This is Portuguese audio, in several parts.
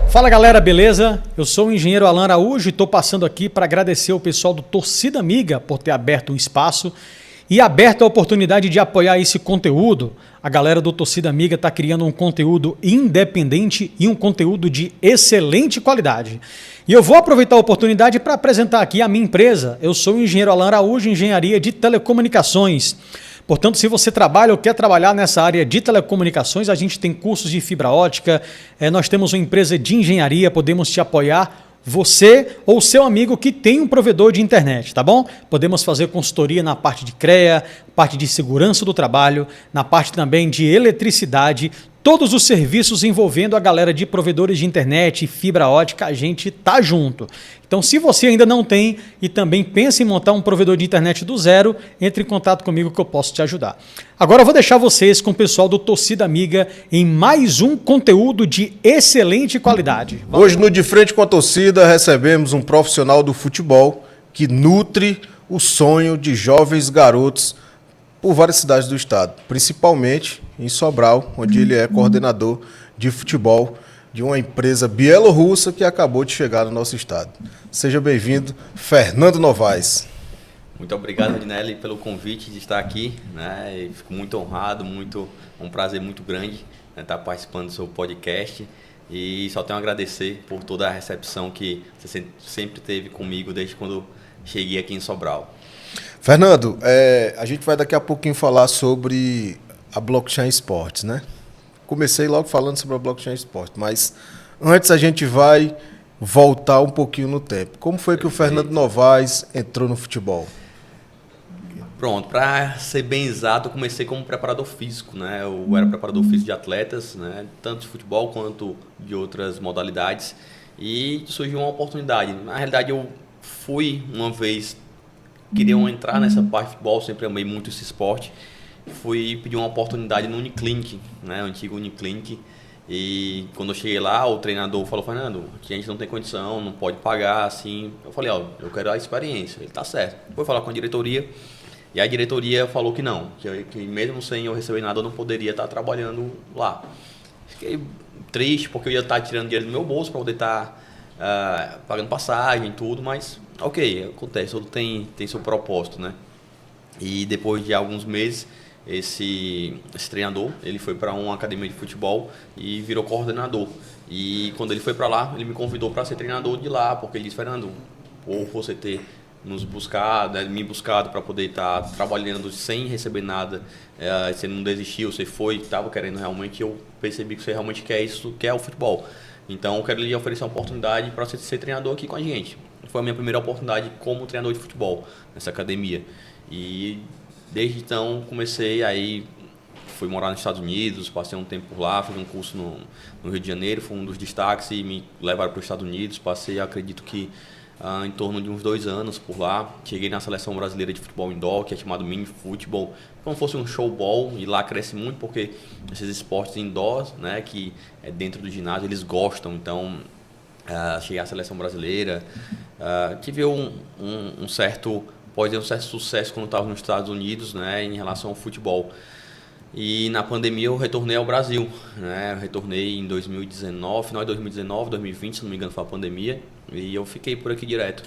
Fala galera, beleza? Eu sou o engenheiro Alan Araújo e estou passando aqui para agradecer o pessoal do Torcida Amiga por ter aberto um espaço e aberto a oportunidade de apoiar esse conteúdo. A galera do Torcida Amiga está criando um conteúdo independente e um conteúdo de excelente qualidade. E eu vou aproveitar a oportunidade para apresentar aqui a minha empresa. Eu sou o engenheiro Alan Araújo, engenharia de telecomunicações. Portanto, se você trabalha ou quer trabalhar nessa área de telecomunicações, a gente tem cursos de fibra ótica, nós temos uma empresa de engenharia, podemos te apoiar, você ou seu amigo que tem um provedor de internet, tá bom? Podemos fazer consultoria na parte de CREA, parte de segurança do trabalho, na parte também de eletricidade, todos os serviços envolvendo a galera de provedores de internet e fibra ótica, a gente tá junto. Então, se você ainda não tem e também pensa em montar um provedor de internet do zero, entre em contato comigo que eu posso te ajudar. Agora eu vou deixar vocês com o pessoal do Torcida Amiga em mais um conteúdo de excelente qualidade. Hoje no De Frente com a Torcida recebemos um profissional do futebol que nutre o sonho de jovens garotos por várias cidades do estado, principalmente em Sobral, onde ele é coordenador de futebol de uma empresa bielorrussa que acabou de chegar no nosso estado. Seja bem-vindo, Fernando Novaes. Muito obrigado, Rodinelli, pelo convite de estar aqui, né? Eu fico muito honrado, um prazer muito grande, né, estar participando do seu podcast e só tenho a agradecer por toda a recepção que você sempre teve comigo desde quando cheguei aqui em Sobral. Fernando, a gente vai daqui a pouquinho falar sobre a Blockchain Sports, né? Comecei logo falando sobre a Blockchain Sports, mas antes a gente vai voltar um pouquinho no tempo. Como foi que o Fernando Novaes entrou no futebol? Pronto, para ser bem exato, eu comecei como preparador físico, né? Eu era preparador físico de atletas, né? Tanto de futebol quanto de outras modalidades, e surgiu uma oportunidade. Na realidade, eu fui uma vez, queria entrar nessa parte de futebol, sempre amei muito esse esporte. Fui pedir uma oportunidade no Uniclinic, né, o antigo Uniclinic, e quando eu cheguei lá, o treinador falou: Fernando, aqui a gente não tem condição, não pode pagar, assim. Eu falei: ó, eu quero a experiência. Ele: tá certo. Foi falar com a diretoria, e a diretoria falou que não, que mesmo sem eu receber nada, eu não poderia estar trabalhando lá. Fiquei triste, porque eu ia estar tirando dinheiro do meu bolso para poder estar pagando passagem e tudo, mas ok, acontece, tudo tem seu propósito, né? E depois de alguns meses, esse treinador, ele foi para uma academia de futebol e virou coordenador. E quando ele foi para lá, ele me convidou para ser treinador de lá, porque ele disse: Fernando, por você ter nos buscado, né, me buscado para poder estar trabalhando sem receber nada, você não desistiu, você foi, estava querendo realmente, eu percebi que você realmente quer isso, quer o futebol. Então eu quero lhe oferecer uma oportunidade para você ser treinador aqui com a gente. Foi a minha primeira oportunidade como treinador de futebol nessa academia. E desde então comecei, aí fui morar nos Estados Unidos, passei um tempo por lá, fiz um curso no Rio de Janeiro, fui um dos destaques e me levaram para os Estados Unidos. Passei, acredito que em torno de uns 2 anos por lá. Cheguei na seleção brasileira de futebol indoor, que é chamado mini futebol, como fosse um showball, e lá cresce muito porque esses esportes indoors, né, que é dentro do ginásio, eles gostam. Então cheguei à seleção brasileira, tive um certo sucesso quando estava nos Estados Unidos, né, em relação ao futebol. E na pandemia eu retornei ao Brasil, né? Eu retornei em 2019, final de 2019, 2020, se não me engano, foi a pandemia, e eu fiquei por aqui direto.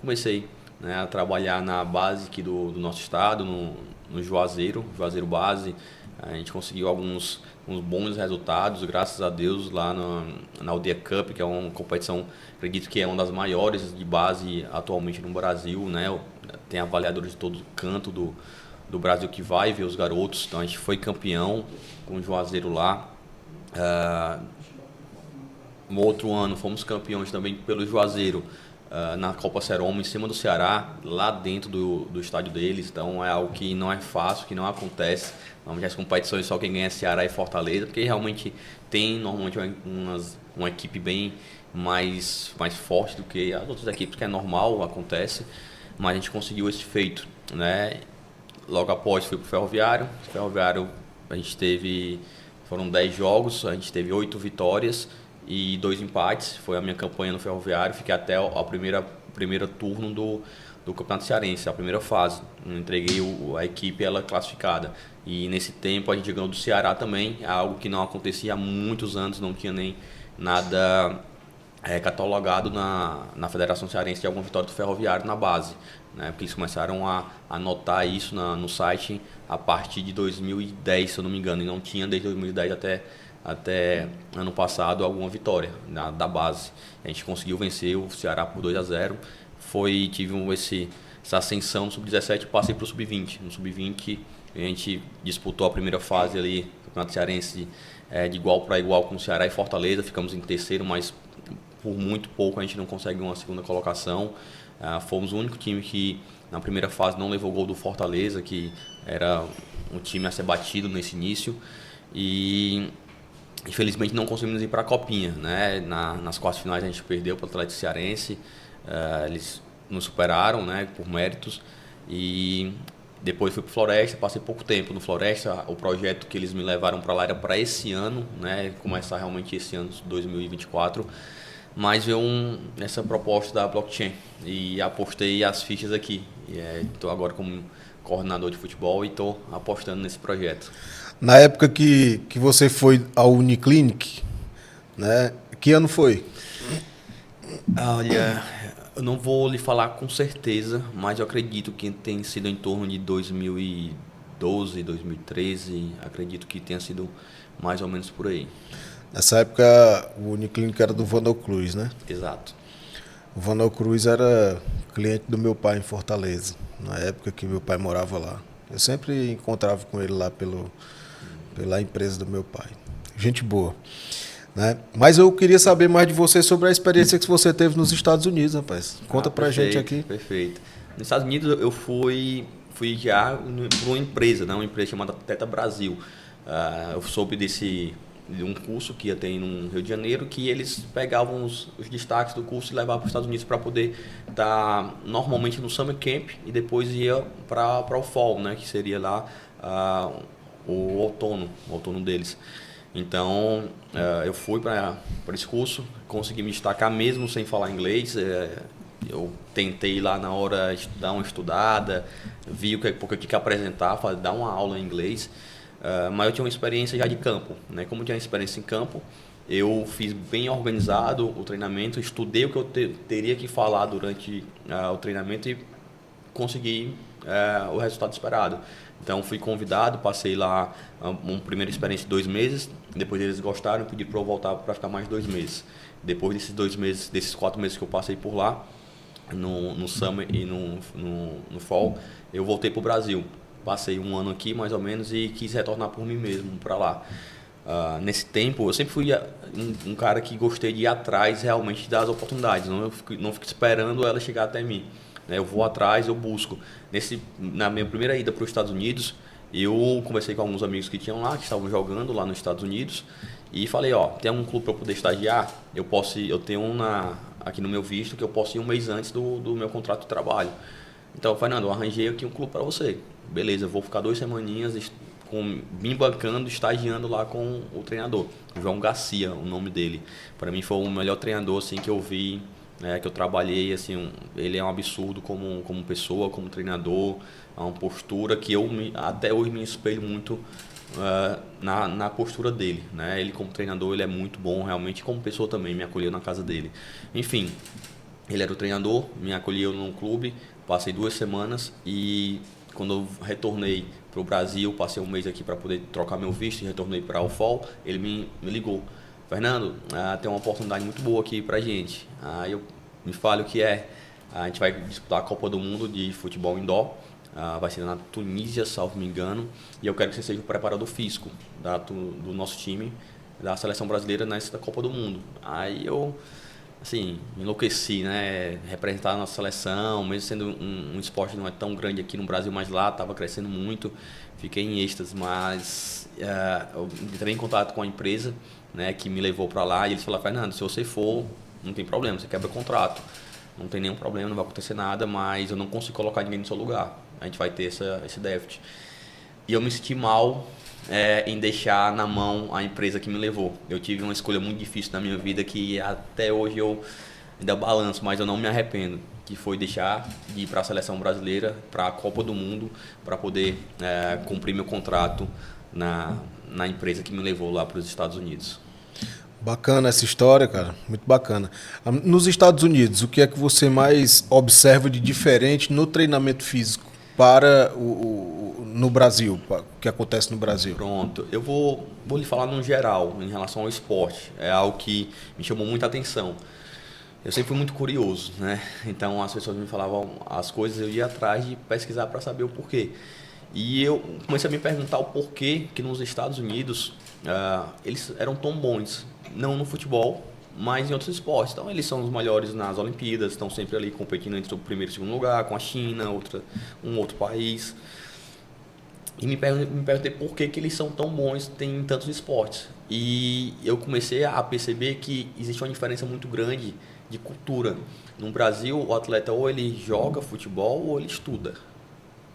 Comecei, né, a trabalhar na base aqui do nosso estado, no Juazeiro Base. A gente conseguiu uns bons resultados, graças a Deus, lá na Aldeia Cup, que é uma competição, acredito que é uma das maiores de base atualmente no Brasil, né? Tem avaliadores de todo canto do Brasil que vai ver os garotos. Então a gente foi campeão com o Juazeiro lá. No outro ano fomos campeões também pelo Juazeiro na Copa Seroma, em cima do Ceará, lá dentro do estádio deles. Então é algo que não é fácil, que não acontece. Normalmente as competições só quem ganha é Ceará e Fortaleza, porque realmente tem normalmente uma equipe bem mais forte do que as outras equipes, que é normal, acontece. Mas a gente conseguiu esse feito, né? Logo após fui para o Ferroviário. A gente foram 10 jogos, a gente teve 8 vitórias e 2 empates. Foi a minha campanha no Ferroviário, fiquei até a primeira turno do Campeonato Cearense, a primeira fase. Entreguei a equipe, ela classificada. E nesse tempo a gente ganhou do Ceará também, algo que não acontecia há muitos anos, não tinha nem nada catalogado na Federação Cearense de alguma vitória do Ferroviário na base, né? Porque eles começaram a anotar isso no site a partir de 2010, se eu não me engano, e não tinha desde 2010 até ano passado alguma vitória da base. A gente conseguiu vencer o Ceará por 2-0, tive essa ascensão no Sub-17 e passei para o Sub-20. No Sub-20 a gente disputou a primeira fase ali, do Campeonato Cearense, de igual para igual com o Ceará e Fortaleza, ficamos em terceiro, mas por muito pouco a gente não consegue uma segunda colocação. Fomos o único time que na primeira fase não levou gol do Fortaleza, que era um time a ser batido nesse início, e infelizmente não conseguimos ir para a Copinha, né? Nas quartas finais a gente perdeu para o Atlético Cearense, eles nos superaram, né, por méritos, e depois fui para o Floresta, passei pouco tempo no Floresta. O projeto que eles me levaram para lá era para esse ano, né, começar realmente esse ano, 2024, mas veio essa proposta da blockchain e apostei as fichas aqui. Estou agora como coordenador de futebol e estou apostando nesse projeto. Na época que você foi ao Uniclinic, né, que ano foi? Olha, eu não vou lhe falar com certeza, mas eu acredito que tem sido em torno de 2012, 2013, acredito que tenha sido mais ou menos por aí. Nessa época o Uniclinic era do Vandal Cruz, né? Exato. O Vandal Cruz era cliente do meu pai em Fortaleza, na época que meu pai morava lá. Eu sempre encontrava com ele lá pela empresa do meu pai. Gente boa, né? Mas eu queria saber mais de você sobre a experiência que você teve nos Estados Unidos, rapaz. Conta pra gente aqui. Perfeito. Nos Estados Unidos eu fui já para uma empresa, né? Uma empresa chamada Teta Brasil. Eu soube de um curso que ia ter no Rio de Janeiro, que eles pegavam os destaques do curso e levavam para os Estados Unidos para poder estar normalmente no Summer Camp e depois ia para o Fall, né? Que seria lá o outono deles. Então, eu fui para esse curso, consegui me destacar mesmo sem falar inglês. Eu tentei lá na hora dar uma estudada, vi o que apresentar, dar uma aula em inglês, mas eu tinha uma experiência já de campo, né? Como eu tinha experiência em campo, eu fiz bem organizado o treinamento, estudei o que eu teria que falar durante o treinamento e consegui o resultado esperado. Então fui convidado, passei lá uma primeira experiência de 2 meses, depois eles gostaram e pediram para eu voltar para ficar mais 2 meses. Depois desses 2 meses, desses 4 meses que eu passei por lá, no Summer e no Fall, eu voltei para o Brasil. Passei 1 ano aqui mais ou menos e quis retornar por mim mesmo para lá. Nesse tempo, eu sempre fui um cara que gostei de ir atrás realmente das oportunidades, não fico esperando ela chegar até mim. Eu vou atrás, eu busco. Na minha primeira ida para os Estados Unidos, eu conversei com alguns amigos que tinham lá, que estavam jogando lá nos Estados Unidos, e falei, tem algum clube para eu poder estagiar? Eu tenho aqui no meu visto que eu posso ir 1 mês antes do meu contrato de trabalho. Então, Fernando, eu arranjei aqui um clube para você. Beleza, eu vou ficar 2 semaninhas me bancando, estagiando lá com o treinador. João Garcia, o nome dele. Para mim foi o melhor treinador assim, que eu vi, que eu trabalhei. Assim, ele é um absurdo como pessoa, como treinador. É uma postura que até hoje me espelho muito na postura dele, né? Ele como treinador ele é muito bom, realmente, como pessoa também, me acolheu na casa dele. Enfim, ele era o treinador, me acolheu no clube, passei 2 semanas e quando eu retornei para o Brasil, passei 1 mês aqui para poder trocar meu visto e retornei para o Fall, ele me ligou. Fernando, tem uma oportunidade muito boa aqui para a gente. Aí me fale o que é. A gente vai disputar a Copa do Mundo de futebol indoor. Vai ser na Tunísia, salvo me engano. E eu quero que você seja o preparador físico do nosso time, da seleção brasileira nessa Copa do Mundo. Aí eu, assim, enlouqueci, né? Representar a nossa seleção, mesmo sendo um esporte que não é tão grande aqui no Brasil, mas lá estava crescendo muito. Fiquei em êxtase, mas eu entrei em contato com a empresa, né, que me levou para lá e eles falaram, Fernando, se você for, não tem problema, você quebra o contrato. Não tem nenhum problema, não vai acontecer nada, mas eu não consigo colocar ninguém no seu lugar. A gente vai ter esse déficit. E eu me senti mal em deixar na mão a empresa que me levou. Eu tive uma escolha muito difícil na minha vida que até hoje eu ainda balanço, mas eu não me arrependo, que foi deixar de ir para a seleção brasileira, para a Copa do Mundo, para poder cumprir meu contrato na empresa que me levou lá para os Estados Unidos. Bacana essa história, cara. Muito bacana. Nos Estados Unidos, o que é que você mais observa de diferente no treinamento físico para no Brasil, o que acontece no Brasil? Pronto, eu vou lhe falar no geral, em relação ao esporte. É algo que me chamou muita atenção. Eu sempre fui muito curioso, né? Então as pessoas me falavam as coisas, eu ia atrás de pesquisar para saber o porquê. E eu comecei a me perguntar o porquê que nos Estados Unidos eles eram tão bons, não no futebol, mas em outros esportes. Então eles são os melhores nas Olimpíadas, estão sempre ali competindo entre o primeiro e segundo lugar, com a China, um outro país. E me perguntei por que eles são tão bons em tantos esportes. E eu comecei a perceber que existe uma diferença muito grande de cultura. No Brasil, o atleta ou ele joga futebol ou ele estuda.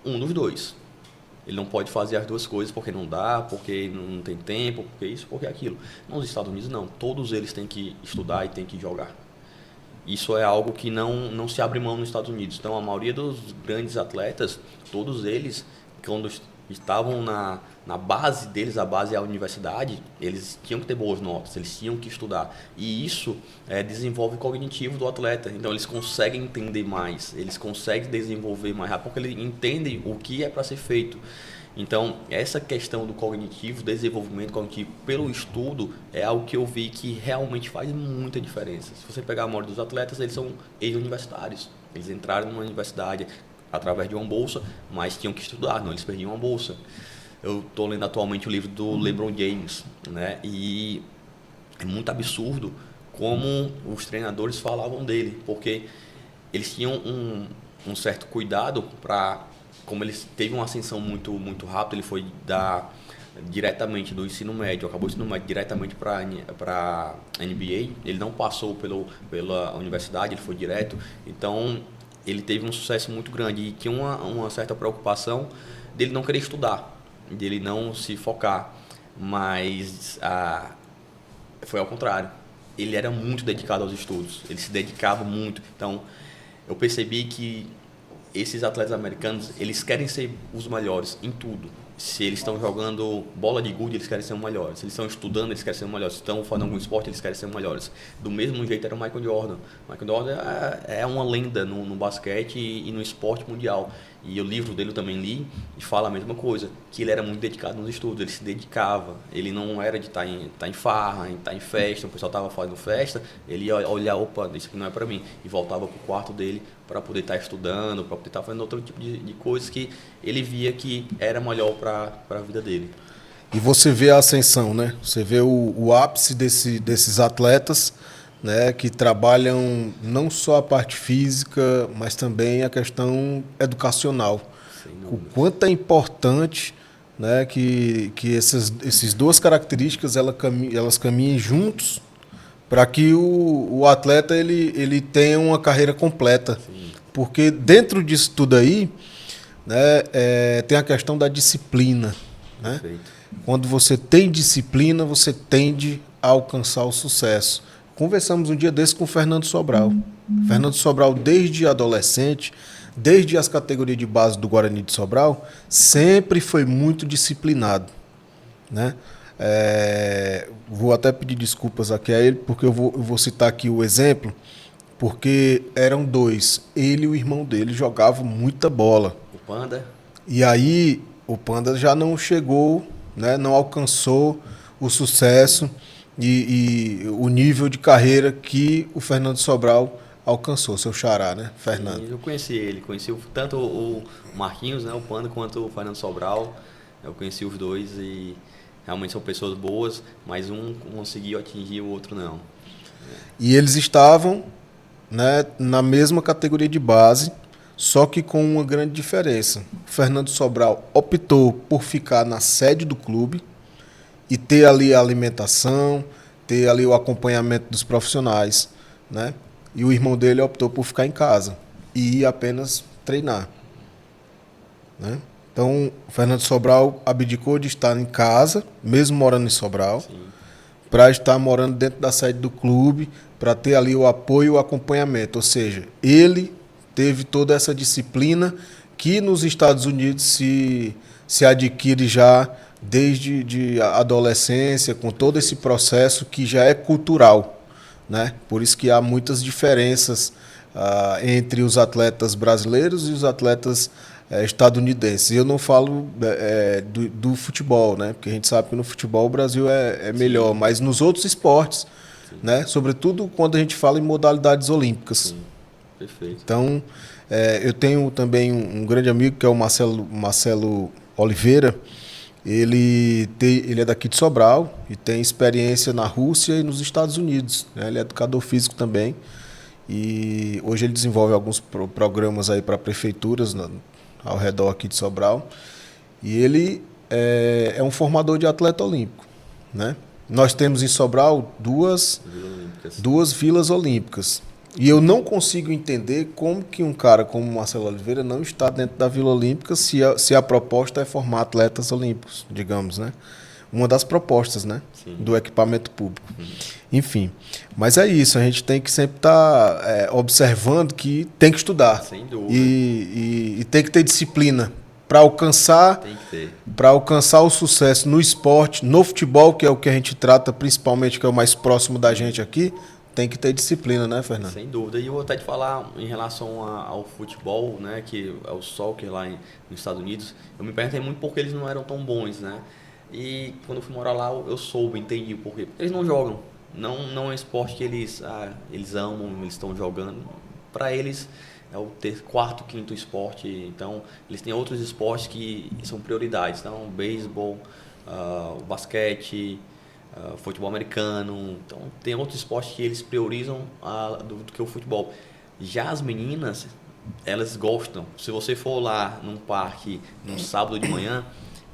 Um dos dois. Ele não pode fazer as duas coisas porque não dá, porque não tem tempo, porque isso, porque aquilo. Nos Estados Unidos, não. Todos eles têm que estudar e têm que jogar. Isso é algo que não se abre mão nos Estados Unidos. Então, a maioria dos grandes atletas, todos eles, quando estavam na base deles, a base é a universidade, eles tinham que ter boas notas, eles tinham que estudar. E isso desenvolve o cognitivo do atleta. Então, eles conseguem entender mais, eles conseguem desenvolver mais rápido, porque eles entendem o que é para ser feito. Então, essa questão do cognitivo, desenvolvimento cognitivo pelo estudo, é algo que eu vi que realmente faz muita diferença. Se você pegar a maioria dos atletas, eles são ex-universitários. Eles entraram numa universidade através de uma bolsa, mas tinham que estudar, não, eles perdiam a bolsa. Eu estou lendo atualmente o livro do LeBron James, né? E é muito absurdo como os treinadores falavam dele, porque eles tinham um certo cuidado para, como ele teve uma ascensão muito rápida, ele foi diretamente do ensino médio, acabou o ensino médio diretamente para a NBA, ele não passou pela universidade, ele foi direto, então ele teve um sucesso muito grande e tinha uma certa preocupação dele não querer estudar, dele não se focar, mas foi ao contrário. Ele era muito dedicado aos estudos, ele se dedicava muito. Então, eu percebi que esses atletas americanos, eles querem ser os melhores em tudo. Se eles estão jogando bola de gude, eles querem ser os melhores. Se eles estão estudando, eles querem ser os melhores. Se estão fazendo algum esporte, eles querem ser os melhores. Do mesmo jeito era o Michael Jordan. O Michael Jordan é uma lenda no basquete e no esporte mundial. E o livro dele eu também li e fala a mesma coisa, que ele era muito dedicado nos estudos, ele se dedicava. Ele não era de estar em farra, estar em festa, o pessoal estava fazendo festa, ele ia olhar, opa, isso aqui não é para mim. E voltava para o quarto dele para poder estar estudando, para poder estar fazendo outro tipo de coisas que ele via que era melhor para a vida dele. E você vê a ascensão, né? Você vê o ápice desses atletas, né, que trabalham não só a parte física, mas também a questão educacional. O quanto é importante, né, que essas duas características elas caminhem juntos para que o atleta ele tenha uma carreira completa. Sim. Porque dentro disso tudo aí, né, tem a questão da disciplina. Né? Quando você tem disciplina, você tende a alcançar o sucesso. Conversamos um dia desse com o Fernando Sobral. Fernando Sobral, desde adolescente, desde as categorias de base do Guarani de Sobral, sempre foi muito disciplinado. Né? Vou até pedir desculpas aqui a ele, porque eu vou citar aqui o exemplo, porque eram dois. Ele e o irmão dele jogavam muita bola. O Panda. E aí o Panda já não chegou, né, não alcançou o sucesso e o nível de carreira que o Fernando Sobral alcançou, seu xará, né, Fernando? Eu conheci ele, conheci tanto o Marquinhos, né, o Panda, quanto o Fernando Sobral. Eu conheci os dois e realmente são pessoas boas, mas um conseguiu atingir, o outro não. E eles estavam, né, na mesma categoria de base, só que com uma grande diferença. O Fernando Sobral optou por ficar na sede do clube e ter ali a alimentação, ter ali o acompanhamento dos profissionais, né? E o irmão dele optou por ficar em casa e ir apenas treinar, né? Então, o Fernando Sobral abdicou de estar em casa, mesmo morando em Sobral, para estar morando dentro da sede do clube, para ter ali o apoio e o acompanhamento. Ou seja, ele teve toda essa disciplina que nos Estados Unidos se adquire já desde a adolescência, com todo esse processo que já é cultural, né? Por isso que há muitas diferenças entre os atletas brasileiros e os atletas estadunidenses. E eu não falo do futebol, né? Porque a gente sabe que no futebol o Brasil é melhor, mas nos outros esportes, né? Sobretudo quando a gente fala em modalidades olímpicas. Sim. Perfeito. Então, eu tenho também um grande amigo que é o Marcelo Oliveira. Ele é daqui de Sobral e tem experiência na Rússia e nos Estados Unidos, né? Ele é educador físico também. E hoje ele desenvolve alguns programas aí para prefeituras ao redor aqui de Sobral. E ele é um formador de atleta olímpico, né? Nós temos em Sobral duas vilas olímpicas. E eu não consigo entender como que um cara como o Marcelo Oliveira não está dentro da Vila Olímpica se a proposta é formar atletas olímpicos, digamos, né? Uma das propostas, né? Sim. Do equipamento público. Enfim, mas é isso, a gente tem que sempre estar observando que tem que estudar. Sem dúvida. E tem que ter disciplina para alcançar o sucesso no esporte, no futebol, que é o que a gente trata principalmente, que é o mais próximo da gente aqui. Tem que ter disciplina, né, Fernando? Sem dúvida. E eu vou até te falar em relação ao futebol, né, que é o soccer lá nos Estados Unidos. Eu me perguntei muito porque eles não eram tão bons, né? E quando eu fui morar lá, eu entendi o porquê. Eles não jogam. Não é um esporte que eles amam, eles estão jogando. Para eles é o quarto, quinto esporte. Então, eles têm outros esportes que são prioridades. Então, o beisebol, o basquete, futebol americano. Então, tem outros esportes que eles priorizam do que o futebol. Já as meninas, elas gostam. Se você for lá num parque no sábado de manhã,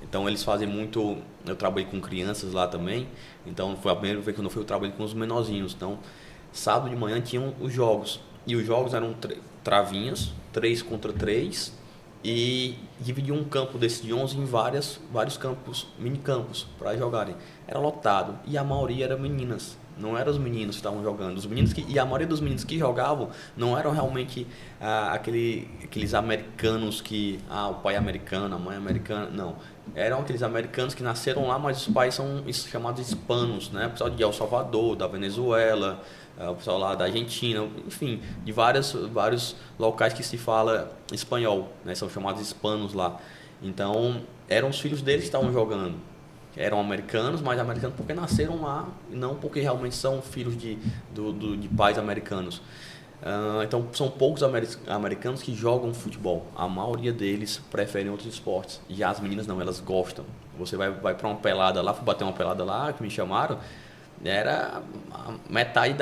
então eles fazem muito. Eu trabalhei com crianças lá também. Então, foi a primeira vez que eu trabalhei com os menorzinhos. Então, sábado de manhã tinham os jogos. E os jogos eram travinhas, 3 contra 3. E dividiam um campo desses de 11 em vários campos, mini campos, para jogarem. Era lotado. E a maioria eram meninas. Não eram os meninos que estavam jogando. E a maioria dos meninos que jogavam não eram realmente aqueles americanos que... o pai é americano, a mãe é americana. Não. Eram aqueles americanos que nasceram lá, mas os pais são chamados hispanos, né? O pessoal de El Salvador, da Venezuela, o pessoal lá da Argentina, enfim, de vários locais que se fala espanhol, né? São chamados hispanos lá. Então, eram os filhos deles que estavam jogando. Eram americanos, mas americanos porque nasceram lá, e não porque realmente são filhos de pais americanos. Então, são poucos americanos que jogam futebol. A maioria deles preferem outros esportes. E as meninas não, elas gostam. Você vai para uma pelada lá, fui bater uma pelada lá, que me chamaram, era metade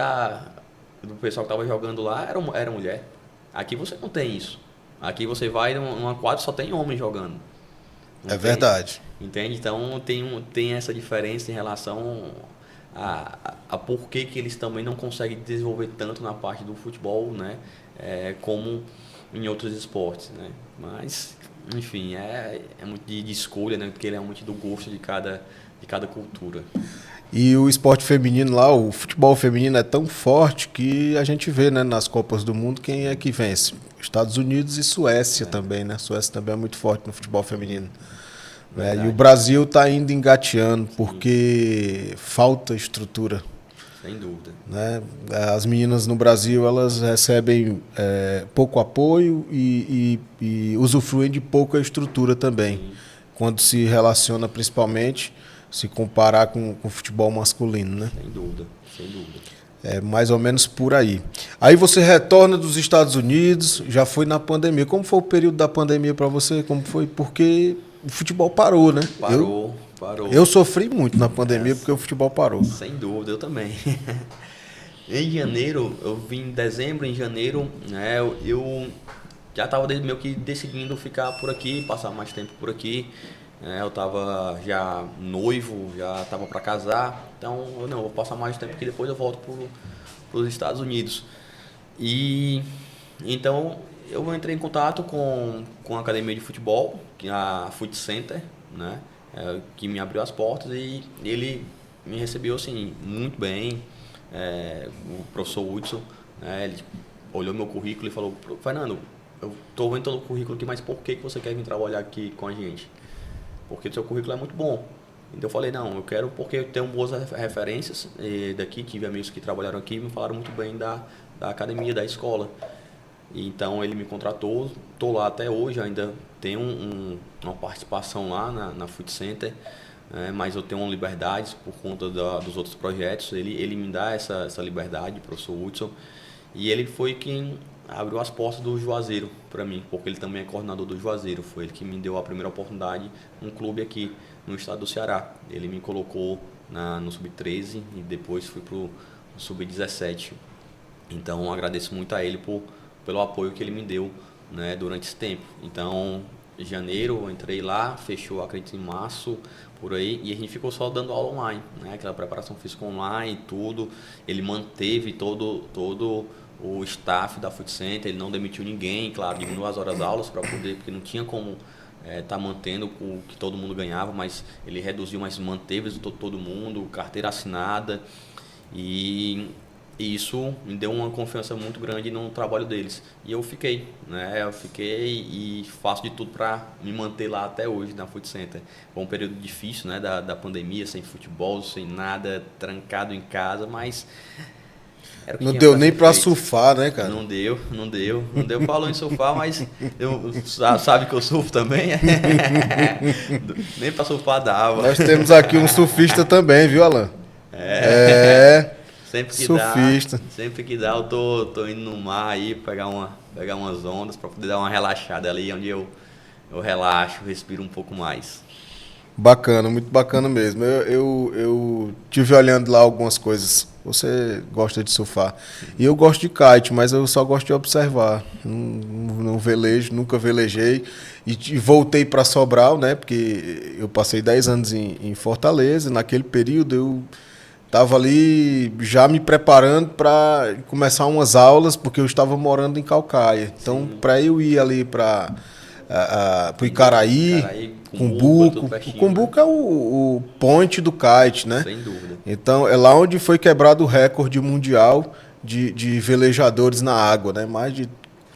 do pessoal que estava jogando lá era mulher. Aqui você não tem isso. Aqui você vai numa quadra, só tem homem jogando. É verdade. Entende? Então tem essa diferença em relação a por que eles também não conseguem desenvolver tanto na parte do futebol, né? Como em outros esportes, né? Mas, enfim, é muito de escolha, né? Porque ele é muito do gosto de cada cultura. E o esporte feminino lá, o futebol feminino é tão forte que a gente vê, né, nas Copas do Mundo quem é que vence. Estados Unidos e Suécia também, né? A Suécia também é muito forte no futebol feminino. E o Brasil está indo engateando porque falta estrutura. Sem dúvida. Né? As meninas no Brasil elas recebem pouco apoio e usufruem de pouca estrutura também. Sim. Quando se relaciona principalmente, se comparar com o futebol masculino. Né? Sem dúvida, sem dúvida. É mais ou menos por aí. Aí você retorna dos Estados Unidos, já foi na pandemia. Como foi o período da pandemia para você? Como foi? Porque o futebol parou, né? Parou. Eu sofri muito na pandemia porque o futebol parou. Sem dúvida, eu também. Em janeiro, eu vim em dezembro, em janeiro, né, eu já estava meio que decidindo ficar por aqui, passar mais tempo por aqui. Eu estava já noivo, já estava para casar, então eu vou passar mais tempo aqui, depois eu volto para os Estados Unidos. E então eu entrei em contato com a academia de futebol, que é a Foot Center, né, que me abriu as portas, e ele me recebeu assim muito bem. O professor Hudson, né, ele olhou meu currículo e falou: Fernando, eu estou vendo todo o currículo aqui, mas por que você quer vir trabalhar aqui com a gente? Porque o seu currículo é muito bom. Então eu falei, não, eu quero porque eu tenho boas referências daqui, tive amigos que trabalharam aqui e me falaram muito bem da academia, da escola. E então ele me contratou, estou lá até hoje, ainda tenho uma participação lá na Food Center, mas eu tenho uma liberdade por conta dos outros projetos. Ele me dá essa liberdade, o professor Hudson, e ele foi quem abriu as portas do Juazeiro para mim, porque ele também é coordenador do Juazeiro. Foi ele que me deu a primeira oportunidade num clube aqui no estado do Ceará. Ele me colocou no Sub-13 e depois fui para o Sub-17. Então agradeço muito a ele pelo apoio que ele me deu, né, durante esse tempo. Então, em janeiro eu entrei lá, fechou, acredito, em março, por aí, e a gente ficou só dando aula online, né, aquela preparação física online, tudo. Ele manteve todo o staff da Food Center, ele não demitiu ninguém, claro, diminuiu as horas aulas para poder, porque não tinha como tá mantendo o que todo mundo ganhava, mas ele reduziu, mas manteve todo mundo, carteira assinada, e isso me deu uma confiança muito grande no trabalho deles. E eu fiquei, né? Eu fiquei e faço de tudo para me manter lá até hoje na Food Center. Foi um período difícil, né? Da pandemia, sem futebol, sem nada, trancado em casa, mas era o que Não tinha deu pra nem ser pra feito. surfar, né, cara? Não deu. Falou em surfar, mas sabe que eu surfo também? Nem pra surfar dava. Nós temos aqui um surfista também, viu, Alan? Surfista. Sempre que dá, eu tô indo no mar aí, pegar umas ondas para poder dar uma relaxada ali, onde eu relaxo, respiro um pouco mais. Bacana, muito bacana mesmo. Eu tive olhando lá algumas coisas. Você gosta de surfar. E eu gosto de kite, mas eu só gosto de observar. Não velejo, nunca velejei. E voltei para Sobral, né? Porque eu passei 10 anos em Fortaleza. Naquele período eu estava ali já me preparando para começar umas aulas, porque eu estava morando em Calcaia. Então, para eu ir ali para o Icaraí, Cumbuco. O Cumbuco, né? É o point do kite, né? Sem dúvida. Então, é lá onde foi quebrado o recorde mundial de velejadores na água, né? Mais de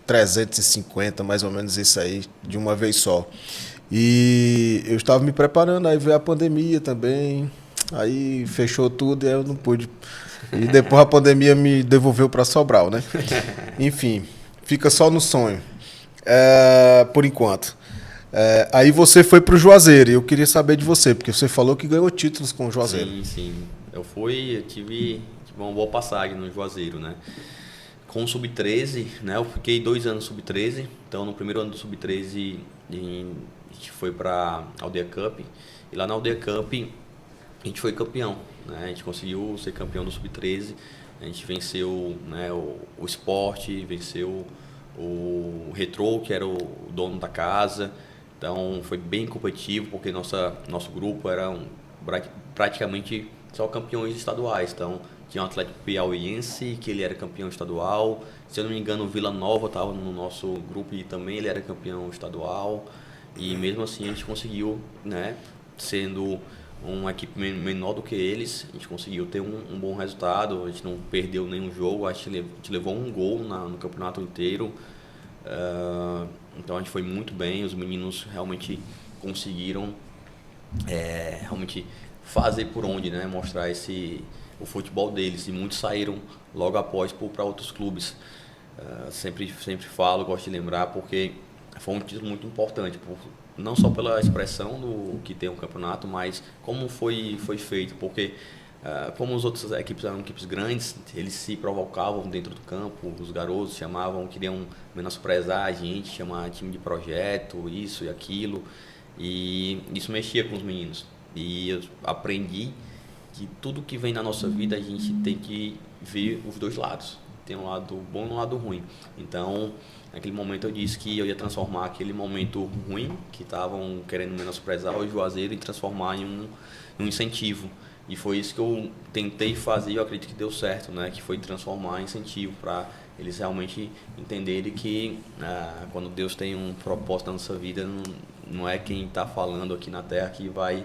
350, mais ou menos isso aí, de uma vez só. E eu estava me preparando, aí veio a pandemia também. Aí fechou tudo e aí eu não pude. E depois a pandemia me devolveu para Sobral, né? Enfim, fica só no sonho, por enquanto. Aí você foi para o Juazeiro e eu queria saber de você, porque você falou que ganhou títulos com o Juazeiro. Sim. Eu tive uma boa passagem no Juazeiro, né? Com o Sub-13, né? Eu fiquei 2 anos no Sub-13. Então, no primeiro ano do Sub-13, a gente foi para a Aldeia Cup. E lá na Aldeia Cup, a gente foi campeão, né? A gente conseguiu ser campeão do Sub-13, a gente venceu, né, o Sport, venceu o Retrô, que era o dono da casa. Então foi bem competitivo, porque nosso grupo era praticamente só campeões estaduais. Então tinha o Atlético Piauiense, que ele era campeão estadual. Se eu não me engano, o Vila Nova estava no nosso grupo e também ele era campeão estadual. E mesmo assim a gente conseguiu, né, sendo uma equipe menor do que eles, a gente conseguiu ter um bom resultado. A gente não perdeu nenhum jogo, a gente levou um gol no campeonato inteiro. Então a gente foi muito bem, os meninos realmente conseguiram realmente fazer por onde, né, mostrar o futebol deles, e muitos saíram logo após para outros clubes. Sempre falo, gosto de lembrar, porque foi um título muito importante, não só pela expressão do que tem um campeonato, mas como foi feito, porque como as outras equipes eram equipes grandes, eles se provocavam dentro do campo, os garotos queriam menosprezar a gente, chamar time de projeto, isso e aquilo, e isso mexia com os meninos. E eu aprendi que tudo que vem na nossa vida a gente tem que ver os dois lados. Tem um lado bom e um lado ruim. Então, naquele momento eu disse que eu ia transformar aquele momento ruim, que estavam querendo menosprezar o Juazeiro, e transformar em um incentivo. E foi isso que eu tentei fazer, e eu acredito que deu certo, né? Que foi transformar em incentivo para eles realmente entenderem que quando Deus tem um propósito na nossa vida, não é quem está falando aqui na Terra que vai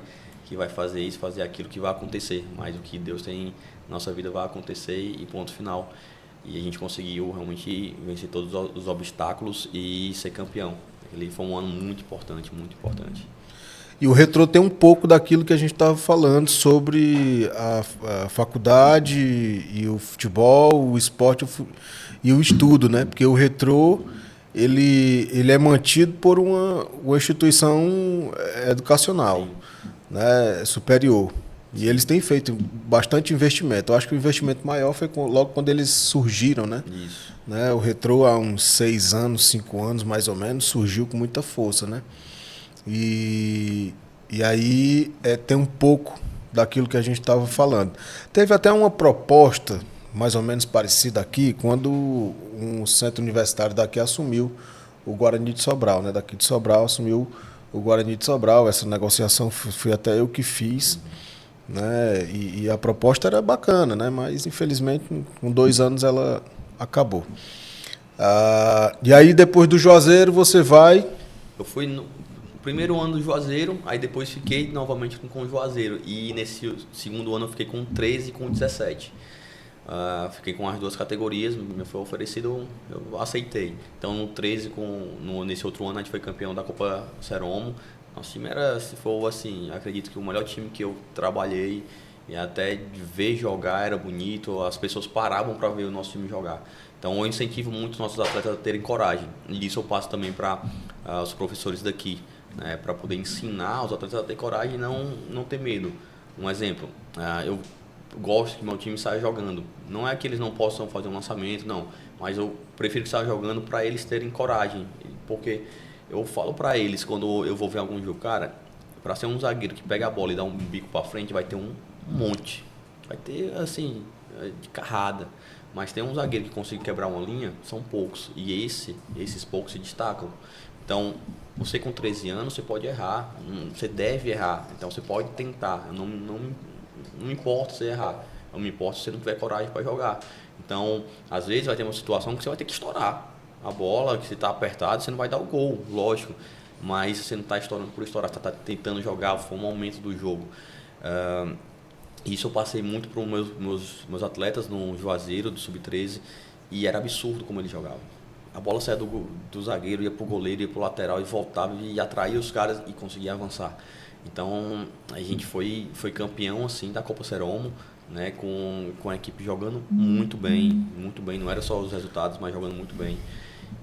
fazer isso, fazer aquilo, que vai acontecer. Mas o que Deus tem na nossa vida vai acontecer, e ponto final. E a gente conseguiu realmente vencer todos os obstáculos e ser campeão. Ele foi um ano muito importante, muito importante. E o Retrô tem um pouco daquilo que a gente estava falando sobre a faculdade e o futebol, o esporte e o estudo, né? Porque o Retrô ele é mantido por uma instituição educacional, né? Superior. E eles têm feito bastante investimento. Eu acho que o investimento maior foi logo quando eles surgiram, né? Isso. Né? O Retrô, há uns 6 anos, 5 anos mais ou menos, surgiu com muita força, né? E aí tem um pouco daquilo que a gente estava falando. Teve até uma proposta mais ou menos parecida aqui, quando um centro universitário daqui assumiu o Guarani de Sobral, né? Daqui de Sobral assumiu o Guarani de Sobral. Essa negociação fui até eu que fiz, né? E a proposta era bacana, né? Mas infelizmente com 2 anos ela acabou. E aí depois do Juazeiro você vai... Eu fui no primeiro ano do Juazeiro, aí depois fiquei novamente com o Juazeiro. E nesse segundo ano eu fiquei com 13 e com 17. Fiquei com as 2 categorias, me foi oferecido, eu aceitei. Então no 13, nesse outro ano a gente foi campeão da Copa Seromo. Nosso time era, se for assim, acredito que o melhor time que eu trabalhei, e até de ver jogar era bonito, as pessoas paravam para ver o nosso time jogar. Então eu incentivo muito os nossos atletas a terem coragem. E isso eu passo também para os professores daqui, né, para poder ensinar os atletas a ter coragem e não ter medo. Um exemplo, eu gosto que meu time saia jogando. Não é que eles não possam fazer um lançamento, não. Mas eu prefiro que saia jogando para eles terem coragem. Porque eu falo para eles, quando eu vou ver algum jogo, cara, para ser um zagueiro que pega a bola e dá um bico para frente, vai ter um monte. Vai ter, assim, de carrada. Mas tem um zagueiro que consegue quebrar uma linha, são poucos. E esses poucos se destacam. Então, você com 13 anos, você pode errar. Você deve errar. Então, você pode tentar. Não importa você errar. Não me importa se você não tiver coragem para jogar. Então, às vezes vai ter uma situação que você vai ter que estourar a bola, que você está apertado, você não vai dar o gol, lógico. Mas você não está estourando por estourar, você está tentando jogar, foi um momento do jogo. Isso eu passei muito para os meus atletas no Juazeiro, do Sub-13, e era absurdo como eles jogavam. A bola saía do zagueiro, ia para o goleiro, ia para o lateral e voltava e atraía os caras e conseguia avançar. Então a gente foi campeão assim da Copa Seromo, né, com a equipe jogando muito bem, não era só os resultados, mas jogando muito bem.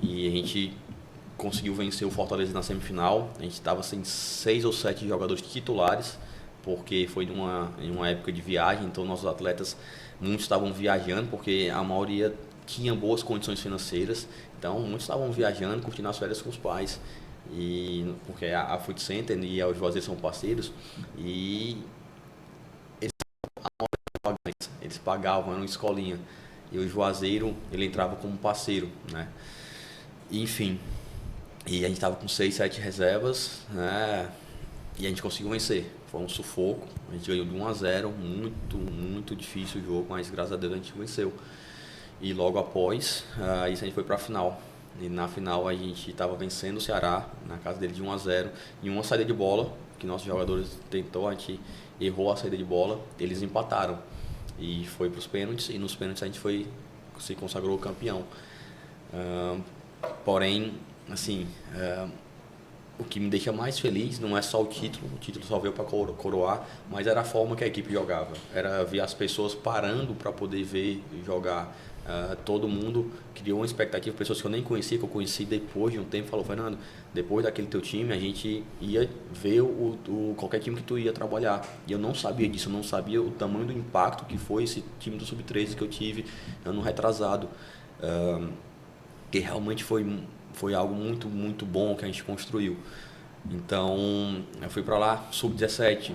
E a gente conseguiu vencer o Fortaleza na semifinal. A gente estava sem 6 ou 7 jogadores titulares, porque foi em uma época de viagem, então nossos atletas, muitos estavam viajando, porque a maioria tinha boas condições financeiras, então muitos estavam viajando, curtindo as férias com os pais. E porque a Food Center e a Juazeiro são parceiros e eles pagavam, era uma escolinha, e o Juazeiro ele entrava como parceiro, né? E, enfim, e a gente estava com 6, 7 reservas, né? E a gente conseguiu vencer. Foi um sufoco, a gente ganhou de 1-0, muito difícil o jogo, mas graças a Deus a gente venceu. E logo após isso a gente foi para a final. E na final a gente estava vencendo o Ceará, na casa dele de 1-0, em uma saída de bola, que nossos jogadores tentou, a gente errou a saída de bola, eles empataram. E foi para os pênaltis, e nos pênaltis a gente se consagrou campeão. Porém, assim, o que me deixa mais feliz não é só o título só veio para coroar, mas era a forma que a equipe jogava. Era ver as pessoas parando para poder ver jogar. Todo mundo criou uma expectativa, pessoas que eu nem conhecia, que eu conheci depois de um tempo, falou: Fernando, depois daquele teu time, a gente ia ver qualquer time que tu ia trabalhar. E eu não sabia disso, eu não sabia o tamanho do impacto que foi esse time do Sub-13 que eu tive ano retrasado. Que realmente foi algo muito bom que a gente construiu. Então, eu fui para lá, Sub-17,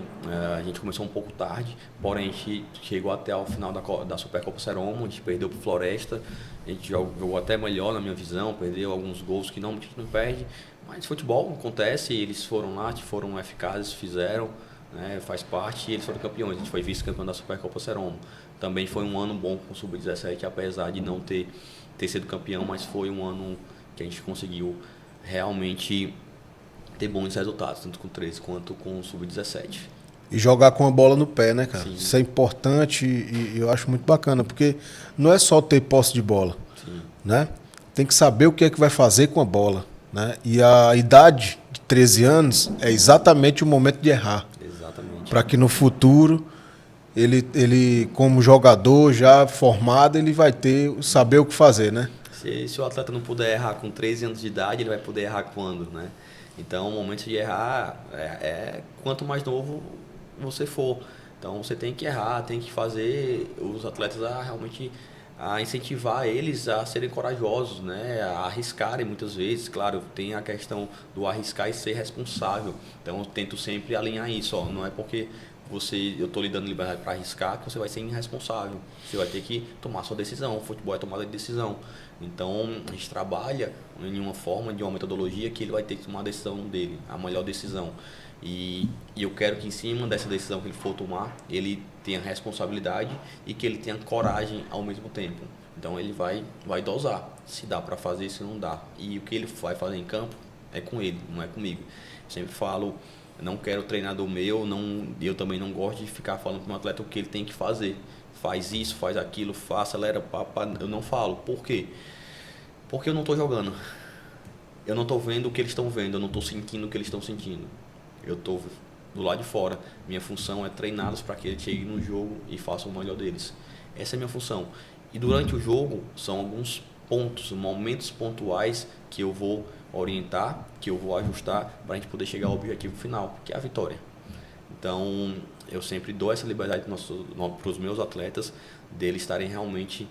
a gente começou um pouco tarde, porém a gente chegou até o final da Supercopa Seromo, a gente perdeu para o Floresta, a gente jogou até melhor na minha visão, perdeu alguns gols que a gente não perde, mas futebol acontece, eles foram lá, foram eficazes, fizeram, né, faz parte, e eles foram campeões, a gente foi vice-campeão da Supercopa Seromo. Também foi um ano bom com o Sub-17, apesar de não ter sido campeão, mas foi um ano que a gente conseguiu realmente ter bons resultados, tanto com 13 quanto com o Sub-17. E jogar com a bola no pé, né, cara? Sim. Isso é importante e eu acho muito bacana, porque não é só ter posse de bola, Sim. né? Tem que saber o que é que vai fazer com a bola. né? E a idade de 13 anos é exatamente o momento de errar. Exatamente. Para que no futuro, ele, como jogador já formado, ele vai saber o que fazer, né? Se o atleta não puder errar com 13 anos de idade, ele vai poder errar quando, né? Então, o momento de errar quanto mais novo você for. Então, você tem que errar, tem que fazer os atletas realmente a incentivar eles a serem corajosos, né? A arriscarem muitas vezes. Claro, tem a questão do arriscar e ser responsável. Então, eu tento sempre alinhar isso. Ó. Não é porque eu estou lhe dando liberdade para arriscar que você vai ser irresponsável. Você vai ter que tomar sua decisão. O futebol é tomada de decisão. Então, a gente trabalha em uma forma, de uma metodologia que ele vai ter que tomar a decisão dele, a melhor decisão. E eu quero que em cima dessa decisão que ele for tomar, ele tenha responsabilidade e que ele tenha coragem ao mesmo tempo. Então, ele vai dosar se dá para fazer, se não dá. E o que ele vai fazer em campo é com ele, não é comigo. Eu sempre falo, não quero treinador meu, eu também não gosto de ficar falando para um atleta o que ele tem que fazer. Faz isso, faz aquilo, acelera, eu não falo. Por quê? Porque eu não estou jogando. Eu não estou vendo o que eles estão vendo, eu não estou sentindo o que eles estão sentindo. Eu estou do lado de fora. Minha função é treiná-los para que eles cheguem no jogo e façam o melhor deles. Essa é a minha função. E durante o jogo, são alguns pontos, momentos pontuais que eu vou orientar, que eu vou ajustar para a gente poder chegar ao objetivo final, que é a vitória. Então, eu sempre dou essa liberdade para os meus atletas, deles estarem realmente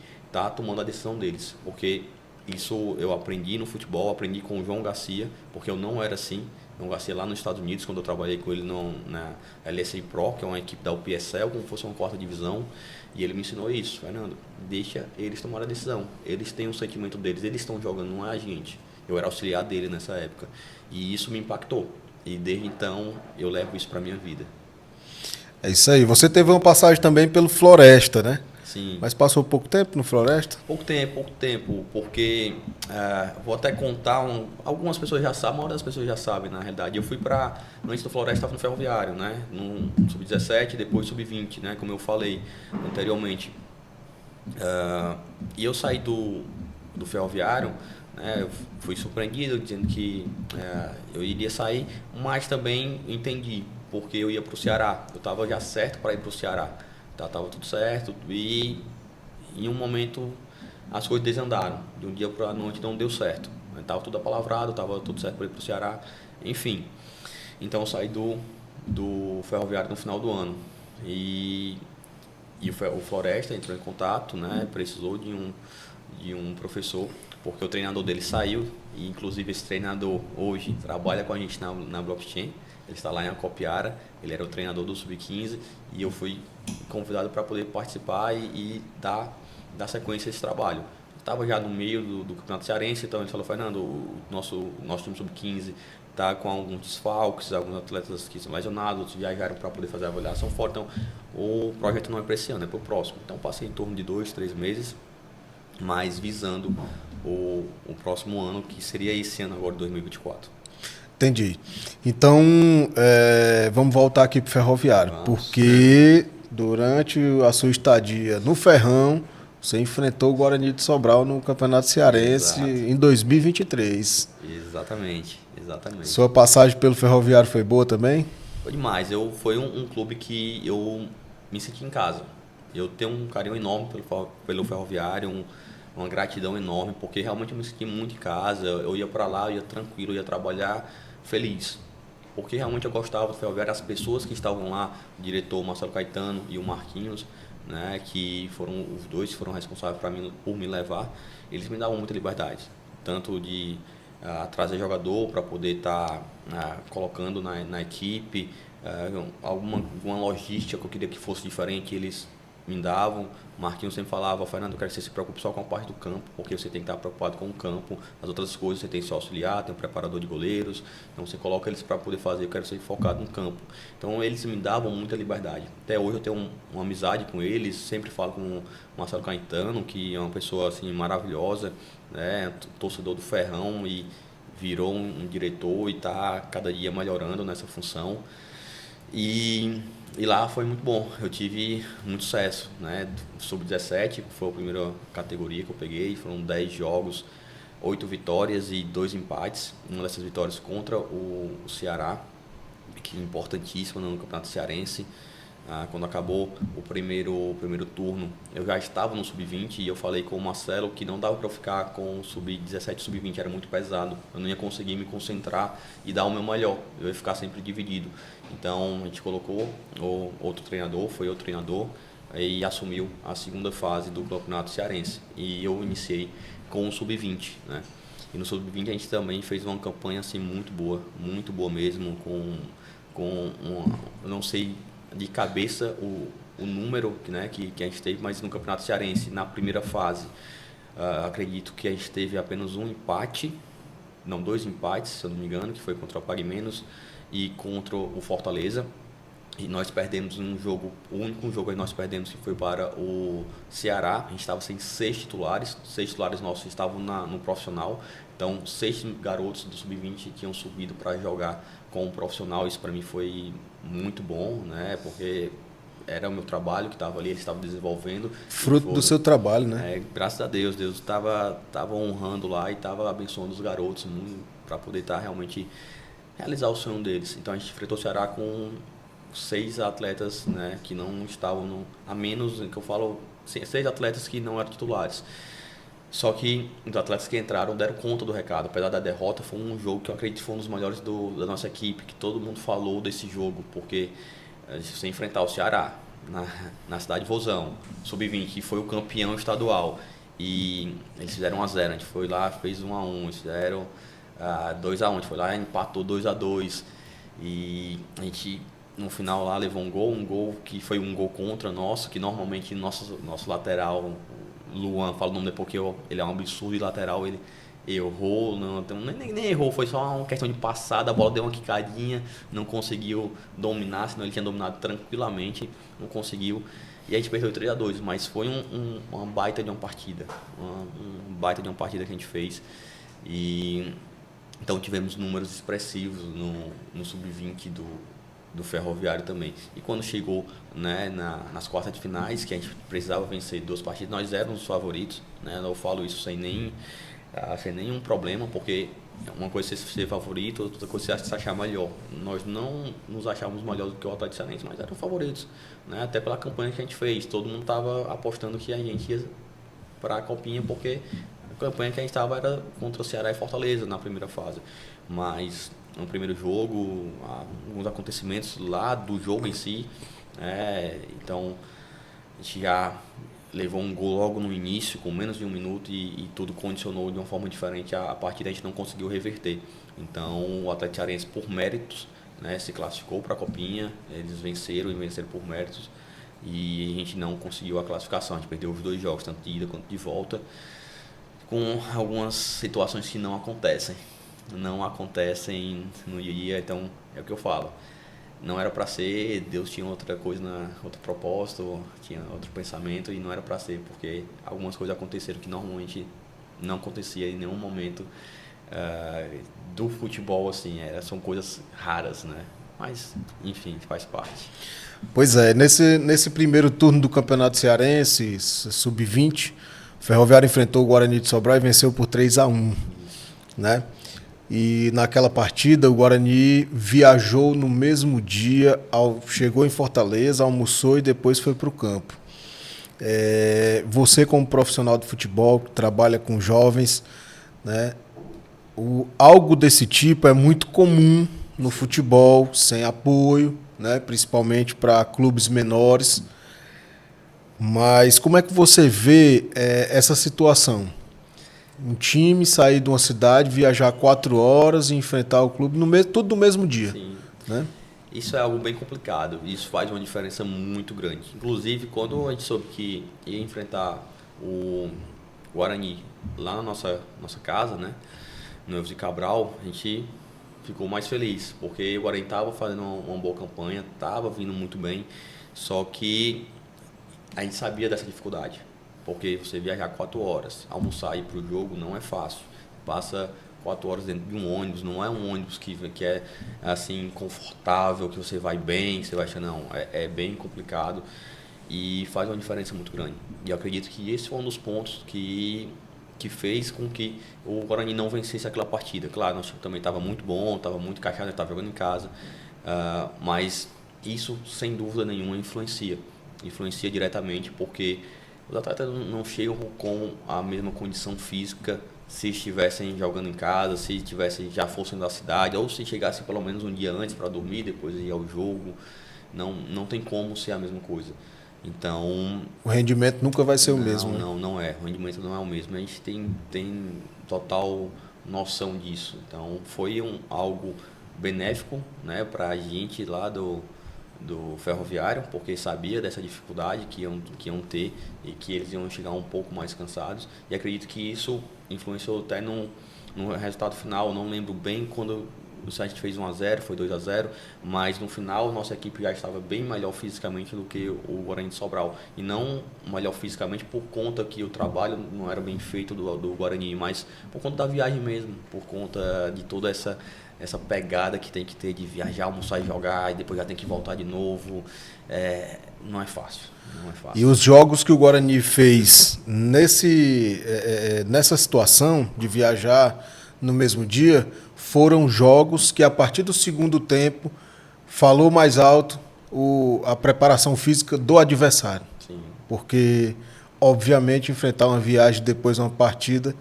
tomando a decisão deles. Porque isso eu aprendi no futebol, aprendi com o João Garcia, porque eu não era assim. João Garcia lá nos Estados Unidos, quando eu trabalhei com ele na LSA Pro, que é uma equipe da UPSL, como se fosse uma quarta divisão, e ele me ensinou isso. Fernando, deixa eles tomarem a decisão. Eles têm o sentimento deles, eles estão jogando, não é a gente. Eu era auxiliar dele nessa época. E isso me impactou. E desde então, eu levo isso para minha vida. É isso aí. Você teve uma passagem também pelo Floresta, né? Sim. Mas passou pouco tempo no Floresta? Pouco tempo, porque vou até contar, algumas pessoas já sabem, a maioria das pessoas já sabem, na realidade. Eu fui antes do Floresta, estava no Ferroviário, né? No Sub-17, depois Sub-20, né? Como eu falei anteriormente. E eu saí do Ferroviário, né? Eu fui surpreendido, dizendo que eu iria sair, mas também entendi, porque eu ia para o Ceará. Eu estava já certo para ir para o Ceará. Tava tudo certo e em um momento as coisas desandaram. De um dia para a noite não deu certo. Tava tudo apalavrado, tava tudo certo para ir para o Ceará. Enfim, então eu saí do Ferroviário no final do ano. E o Floresta entrou em contato, né? Precisou de um professor, porque o treinador dele saiu. E inclusive esse treinador hoje trabalha com a gente na blockchain. Ele está lá em Acopiara, ele era o treinador do Sub-15 e eu fui convidado para poder participar e dar sequência a esse trabalho. Estava já no meio do Campeonato Cearense, então ele falou, Fernando, o nosso time Sub-15 está com alguns desfalques, alguns atletas que são lesionados, outros viajaram para poder fazer a avaliação fora, então o projeto não é para esse ano, é para o próximo. Então passei em torno de 2, 3 meses, mas visando o próximo ano, que seria esse ano agora, 2024. Entendi. Então, vamos voltar aqui para o Ferroviário, porque durante a sua estadia no Ferrão, você enfrentou o Guarani de Sobral no Campeonato Cearense. Exato. Em 2023. Exatamente. Sua passagem pelo Ferroviário foi boa também? Foi demais. Foi um clube que eu me senti em casa. Eu tenho um carinho enorme pelo Ferroviário, uma gratidão enorme, porque realmente eu me senti muito em casa. Eu ia para lá, eu ia tranquilo, eu ia trabalhar feliz, porque realmente eu gostava do Ferroviário. As pessoas que estavam lá, o diretor Marcelo Caetano e o Marquinhos, né, que foram os dois que foram responsáveis por me levar, eles me davam muita liberdade, tanto de trazer jogador para poder estar colocando na equipe, alguma logística que eu queria que fosse diferente, eles me davam. O Marquinhos sempre falava, Fernando, eu quero que você se preocupe só com a parte do campo, porque você tem que estar preocupado com o campo. As outras coisas você tem seu auxiliar, tem um preparador de goleiros, então você coloca eles para poder fazer, eu quero ser focado no campo. Então eles me davam muita liberdade. Até hoje eu tenho uma amizade com eles, sempre falo com o Marcelo Caetano, que é uma pessoa assim maravilhosa, né, torcedor do Ferrão, e virou um diretor e está cada dia melhorando nessa função. E lá foi muito bom, eu tive muito sucesso, né? Sub-17 foi a primeira categoria que eu peguei, foram 10 jogos 8 vitórias e 2 empates. Uma dessas vitórias contra o Ceará, que é importantíssima no Campeonato Cearense. Quando acabou o primeiro turno, eu já estava no Sub-20 e eu falei com o Marcelo que não dava para eu ficar com o Sub-17 e Sub-20, era muito pesado. Eu não ia conseguir me concentrar e dar o meu melhor, eu ia ficar sempre dividido. Então a gente colocou outro treinador, foi outro treinador, e assumiu a segunda fase do Campeonato Cearense. E eu iniciei com o Sub-20, né? E no Sub-20 a gente também fez uma campanha assim, muito boa mesmo, eu não sei de cabeça o número, né, que a gente teve, mas no Campeonato Cearense, na primeira fase, acredito que a gente teve apenas um empate, não, 2 empates, se eu não me engano, que foi contra o Pague Menos e contra o Fortaleza. E nós perdemos um jogo, o único jogo que nós perdemos que foi para o Ceará. A gente estava sem 6 titulares nossos estavam no profissional. Então, 6 garotos do Sub-20 tinham subido para jogar com o profissional. Isso para mim foi muito bom, né? Porque era o meu trabalho que estava ali, eles estavam desenvolvendo. Fruto do seu trabalho, né? Graças a Deus, Deus estava honrando lá e estava abençoando os garotos para poder estar realmente realizar o sonho deles. Então, a gente enfrentou o Ceará com 6 atletas, né, que não estavam a menos, que eu falo, 6 atletas que não eram titulares. Só que os atletas que entraram deram conta do recado. Apesar da derrota, foi um jogo que eu acredito que foi um dos melhores da nossa equipe, que todo mundo falou desse jogo, porque você enfrentar o Ceará na cidade de Vozão, Sub-20, que foi o campeão estadual, e eles fizeram 1-0, a gente foi lá, fez 1-1, eles fizeram 2-1, a gente foi lá e empatou 2-2, e a gente no final lá levou um gol que foi um gol contra nosso, que normalmente nosso lateral, Luan, falo o nome dele porque ele é um absurdo de lateral, ele errou, nem errou, foi só uma questão de passada, a bola deu uma quicadinha, não conseguiu dominar, senão ele tinha dominado tranquilamente, não conseguiu, e a gente perdeu 3-2, mas foi uma baita de uma partida, uma baita de uma partida que a gente fez, e então tivemos números expressivos no Sub-20 do Ferroviário também. E quando chegou, né, nas quartas de finais, que a gente precisava vencer 2 partidas, nós éramos os favoritos, né? Eu falo isso sem nenhum problema, porque uma coisa é ser favorito, outra coisa é se achar melhor. Nós não nos achávamos melhor do que o Atlético Cearense, mas eram favoritos, né? Até pela campanha que a gente fez. Todo mundo estava apostando que a gente ia para a Copinha, porque a campanha que a gente estava era contra o Ceará e Fortaleza na primeira fase. Mas no primeiro jogo, alguns acontecimentos lá do jogo em si, então a gente já levou um gol logo no início, com menos de 1 minuto, e tudo condicionou de uma forma diferente. A partida a gente não conseguiu reverter. Então o Atlético Cearense, por méritos, né, se classificou para a Copinha, eles venceram por méritos, e a gente não conseguiu a classificação. A gente perdeu os 2 jogos, tanto de ida quanto de volta, com algumas situações que não acontecem no dia a dia. Então é o que eu falo, não era para ser, Deus tinha outra coisa, outro propósito, tinha outro pensamento, e não era para ser, porque algumas coisas aconteceram que normalmente não acontecia em nenhum momento do futebol, assim, são coisas raras, né? Mas enfim, faz parte. Pois é, nesse primeiro turno do Campeonato Cearense, Sub-20, o Ferroviário enfrentou o Guarani de Sobral e venceu por 3-1, né? E naquela partida o Guarani viajou no mesmo dia, chegou em Fortaleza, almoçou e depois foi para o campo. Você, como profissional de futebol, que trabalha com jovens, né, algo desse tipo é muito comum no futebol, sem apoio, né, principalmente para clubes menores. Mas como é que você vê essa situação? Um time sair de uma cidade, viajar 4 horas e enfrentar o clube tudo no mesmo dia. Sim. Né? Isso é algo bem complicado. Isso faz uma diferença muito grande. Inclusive, quando a gente soube que ia enfrentar o Guarani lá na nossa casa, né, no Elvis de Cabral, a gente ficou mais feliz, porque o Guarani estava fazendo uma boa campanha, estava vindo muito bem, só que a gente sabia dessa dificuldade. Porque você viajar 4 horas, almoçar e ir para o jogo não é fácil. Passa 4 horas dentro de um ônibus, não é um ônibus que é assim confortável, que você vai bem, você vai achar, não, é bem complicado e faz uma diferença muito grande. E eu acredito que esse foi um dos pontos que que fez com que o Guarani não vencesse aquela partida. Claro, nosso time também estava muito bom, estava muito encaixado, estava jogando em casa, mas isso, sem dúvida nenhuma, influencia diretamente, porque os atletas não chegam com a mesma condição física se estivessem jogando em casa, se já fossem da cidade, ou se chegassem pelo menos um dia antes para dormir, depois ir ao jogo. Não tem como ser a mesma coisa. Então, o rendimento nunca vai ser o mesmo. Né? Não é. O rendimento não é o mesmo. A gente tem total noção disso. Então, foi algo benéfico, né, para a gente lá do Ferroviário, porque sabia dessa dificuldade que iam ter e que eles iam chegar um pouco mais cansados. E acredito que isso influenciou até no resultado final. Não lembro bem quando a gente fez 1-0, foi 2-0, mas no final nossa equipe já estava bem melhor fisicamente do que o Guarani de Sobral. E não melhor fisicamente por conta que o trabalho não era bem feito do Guarani, mas por conta da viagem mesmo, por conta de toda essa pegada que tem que ter de viajar, almoçar e jogar, e depois já tem que voltar de novo. Não é fácil. E os jogos que o Guarani fez nessa situação de viajar no mesmo dia foram jogos que, a partir do segundo tempo, falou mais alto a preparação física do adversário. Sim. Porque, obviamente, enfrentar uma viagem depois de uma partida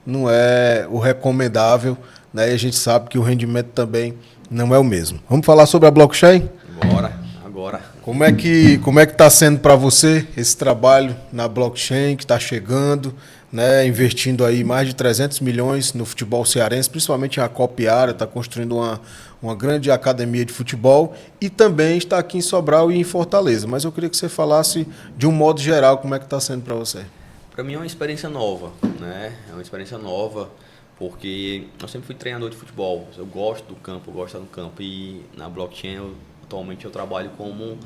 não é o recomendável, né? E a gente sabe que o rendimento também não é o mesmo. Vamos falar sobre a blockchain? Bora, agora. Como é que está sendo para você esse trabalho na blockchain que está chegando, né, investindo aí mais de 300 milhões no futebol cearense, principalmente em Acopiara, está construindo uma grande academia de futebol e também está aqui em Sobral e em Fortaleza. Mas eu queria que você falasse de um modo geral como é que está sendo para você. Para mim é uma experiência nova, né? É uma experiência nova porque eu sempre fui treinador de futebol. Eu gosto do campo, eu gosto de estar no campo e na blockchain atualmente eu trabalho como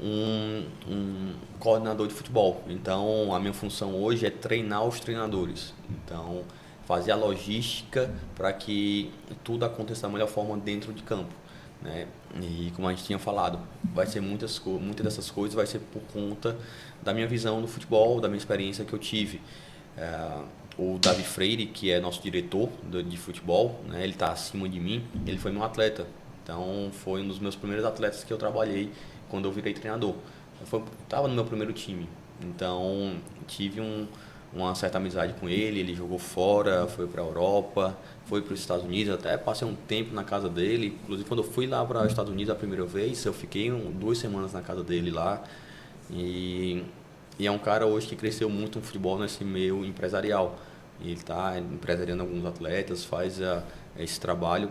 um coordenador de futebol. Então, a minha função hoje é treinar os treinadores. Então, fazer a logística para que tudo aconteça da melhor forma dentro de campo, né? E como a gente tinha falado, vai ser muitas dessas coisas vai ser por conta da minha visão do futebol, da minha experiência que eu tive. O Davi Freire, que é nosso diretor de futebol, né, ele está acima de mim, ele foi meu atleta. Então, foi um dos meus primeiros atletas que eu trabalhei quando eu virei treinador. Estava no meu primeiro time. Então, tive uma certa amizade com ele. Ele jogou fora, foi para a Europa, foi para os Estados Unidos. Até passei um tempo na casa dele. Inclusive, quando eu fui lá para os Estados Unidos a primeira vez, eu fiquei 2 semanas na casa dele lá. E é um cara hoje que cresceu muito no futebol nesse meio empresarial. Ele está empresariando alguns atletas, faz esse trabalho.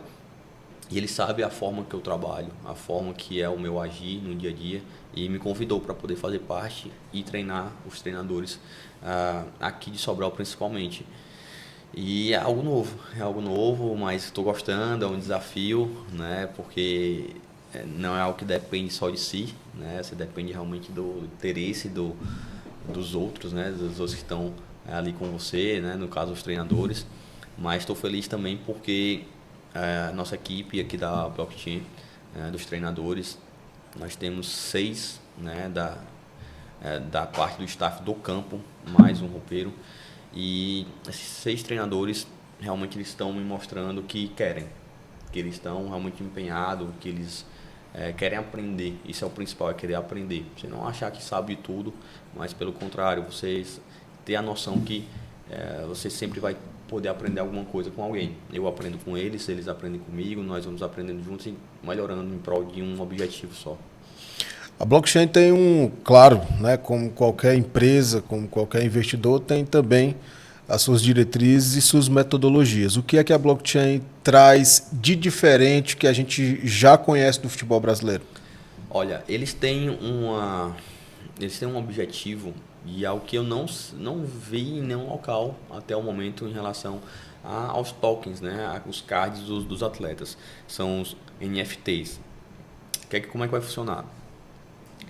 E ele sabe a forma que eu trabalho, a forma que é o meu agir no dia a dia. E me convidou para poder fazer parte e treinar os treinadores aqui de Sobral principalmente. E é algo novo, mas estou gostando, é um desafio, né? Porque não é algo que depende só de si, né? Você depende realmente do interesse dos outros, né? Dos outros que estão ali com você, né? No caso, os treinadores. Mas estou feliz também porque a nossa equipe aqui da blockchain, dos treinadores, nós temos 6, né, da parte do staff do campo, mais um roupeiro. E esses 6 treinadores realmente eles estão me mostrando que eles estão realmente empenhados, que eles querem aprender. Isso é o principal, é querer aprender. Você não achar que sabe tudo, mas pelo contrário, vocês ter a noção que você sempre vai poder aprender alguma coisa com alguém. Eu aprendo com eles aprendem comigo, nós vamos aprendendo juntos e melhorando em prol de um objetivo só. A blockchain tem claro, né, como qualquer empresa, como qualquer investidor, tem também as suas diretrizes e suas metodologias. O que é que a blockchain traz de diferente que a gente já conhece do futebol brasileiro? Olha, eles têm um objetivo e algo que eu não vi em nenhum local até o momento em relação aos tokens, né, os cards dos atletas. São os NFTs. Como é que vai funcionar?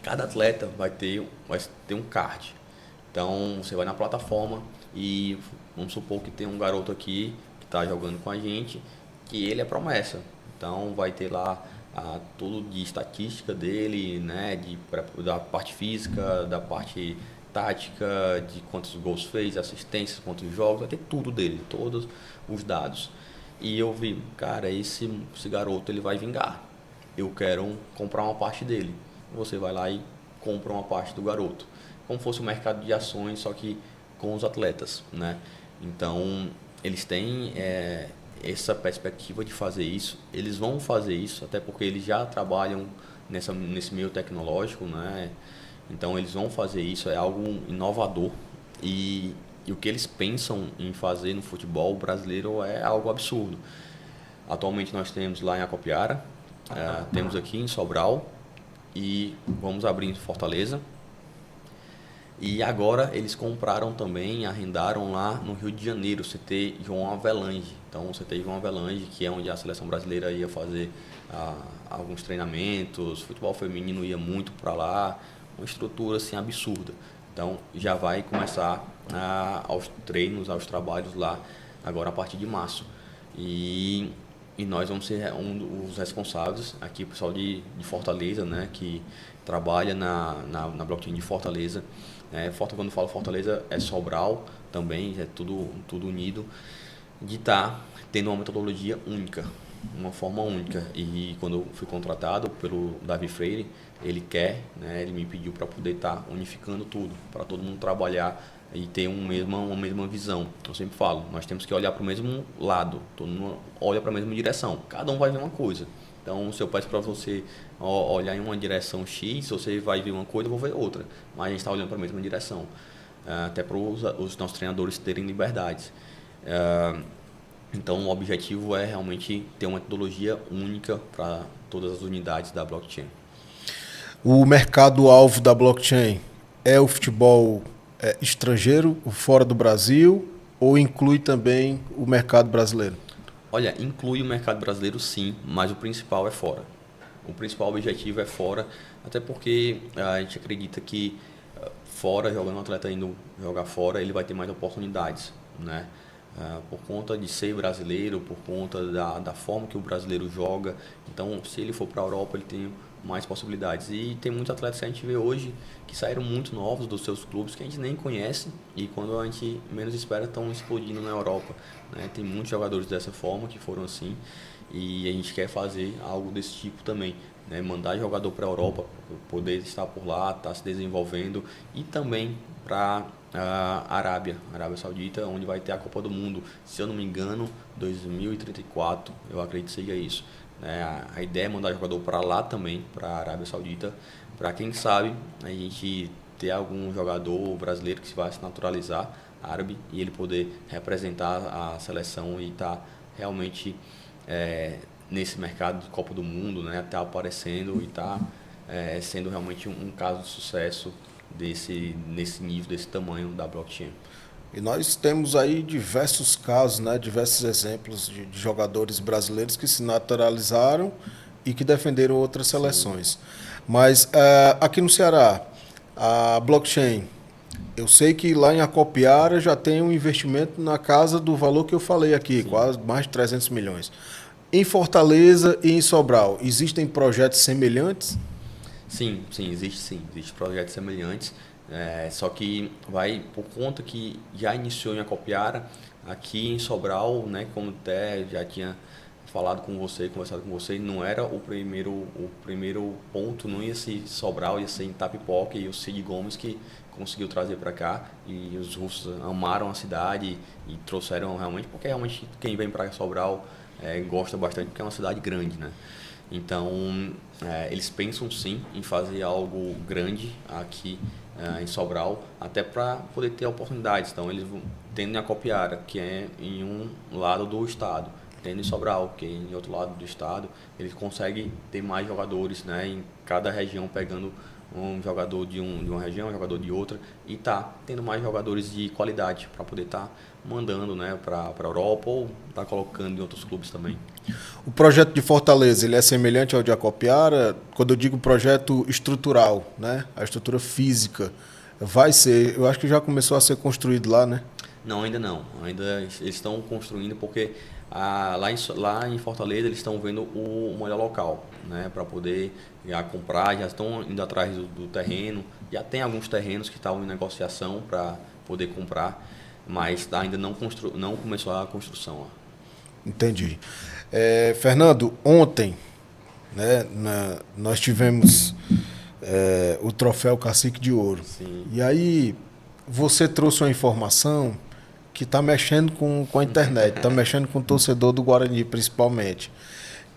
Cada atleta vai ter um card. Então, você vai na plataforma e vamos supor que tem um garoto aqui que está jogando com a gente, que ele é promessa. Então, vai ter lá tudo de estatística dele, né, da parte física, da parte tática, de quantos gols fez, assistências, quantos jogos, vai ter tudo dele, todos os dados. E eu vi, cara, esse garoto ele vai vingar. Eu quero comprar uma parte dele. Você vai lá e compra uma parte do garoto. Como fosse um mercado de ações, só que com os atletas, né? Então, eles têm essa perspectiva de fazer isso. Eles vão fazer isso, até porque eles já trabalham nesse meio tecnológico, né? Então, eles vão fazer isso, é algo inovador. E o que eles pensam em fazer no futebol brasileiro é algo absurdo. Atualmente, nós temos lá em Acopiara, temos aqui em Sobral e vamos abrir em Fortaleza. E agora eles compraram também, arrendaram lá no Rio de Janeiro, o CT João Avelange. Então, o CT João Avelange, que é onde a seleção brasileira ia fazer alguns treinamentos, futebol feminino ia muito para lá, uma estrutura assim absurda. Então, já vai começar aos treinos, aos trabalhos lá, agora a partir de março. E nós vamos ser os responsáveis, aqui o pessoal de Fortaleza, né, que trabalha na blockchain de Fortaleza. Quando eu falo Fortaleza, é Sobral também, é tudo unido, de estar tendo uma metodologia única, uma forma única. E quando eu fui contratado pelo Davi Freire, ele ele me pediu para poder estar unificando tudo, para todo mundo trabalhar e ter uma mesma visão. Eu sempre falo, nós temos que olhar para o mesmo lado, todo mundo olha para a mesma direção, cada um vai ver uma coisa. Então, se eu peço para você olhar em uma direção X, você vai ver uma coisa, eu vou ver outra. Mas a gente está olhando para a mesma direção. Até para os nossos treinadores terem liberdades. Então, o objetivo é realmente ter uma metodologia única para todas as unidades da blockchain. O mercado-alvo da blockchain é o futebol estrangeiro, fora do Brasil, ou inclui também o mercado brasileiro? Olha, inclui o mercado brasileiro sim, mas o principal é fora. O principal objetivo é fora, até porque a gente acredita que fora, jogando um atleta indo jogar fora, ele vai ter mais oportunidades, né? Por conta de ser brasileiro, por conta da forma que o brasileiro joga. Então, se ele for para a Europa, ele tem mais possibilidades. E tem muitos atletas que a gente vê hoje que saíram muito novos dos seus clubes, que a gente nem conhece, e quando a gente menos espera estão explodindo na Europa, né? Tem muitos jogadores dessa forma que foram assim, e a gente quer fazer algo desse tipo também, né? Mandar jogador para a Europa, poder estar por lá, estar se desenvolvendo, e também para a Arábia Saudita, onde vai ter a Copa do Mundo, se eu não me engano, 2034, eu acredito que seja isso. A ideia é mandar jogador para lá também, para a Arábia Saudita, para quem sabe a gente ter algum jogador brasileiro que vai se naturalizar árabe e ele poder representar a seleção e estar realmente nesse mercado de Copa do Mundo, né, tá aparecendo e tá sendo realmente um caso de sucesso nesse nível, desse tamanho da blockchain. E nós temos aí diversos casos, né, diversos exemplos de jogadores brasileiros que se naturalizaram e que defenderam outras seleções. Sim. Mas aqui no Ceará, a blockchain, eu sei que lá em Acopiara já tem um investimento na casa do valor que eu falei aqui, sim, quase mais de 300 milhões. Em Fortaleza e em Sobral, existem projetos semelhantes? Sim, existe projetos semelhantes. Só que vai, por conta que já iniciou em Acopiara, aqui em Sobral, né, como até já tinha falado com você, conversado com você, não era o primeiro ponto, não ia ser Sobral, ia ser em Itapipoca, e o Cid Gomes que conseguiu trazer para cá, e os russos amaram a cidade e trouxeram realmente, porque realmente quem vem para Sobral gosta bastante, porque é uma cidade grande, né? Então, eles pensam sim em fazer algo grande aqui em Sobral, até para poder ter oportunidades. Então, eles tendo em Acopiara, que é em um lado do estado, tendo em Sobral, que é em outro lado do estado, eles conseguem ter mais jogadores, né, em cada região, pegando um jogador de uma região, um jogador de outra, e tendo mais jogadores de qualidade para poder mandando, né, para a Europa ou colocando em outros clubes também. O projeto de Fortaleza, ele é semelhante ao de Acopiara? Quando eu digo projeto estrutural, né, a estrutura física, vai ser, eu acho que já começou a ser construído lá, né? Não, ainda não. Ainda eles estão construindo porque lá em Fortaleza eles estão vendo o melhor local, né, para poder comprar, já estão indo atrás do terreno, Já tem alguns terrenos que estavam em negociação para poder comprar, mas ainda não começou a construção lá. Entendi. Fernando, ontem, né, nós tivemos o troféu Cacique de Ouro. Sim. E aí você trouxe uma informação que está mexendo com a internet, está mexendo com o torcedor do Guarani principalmente,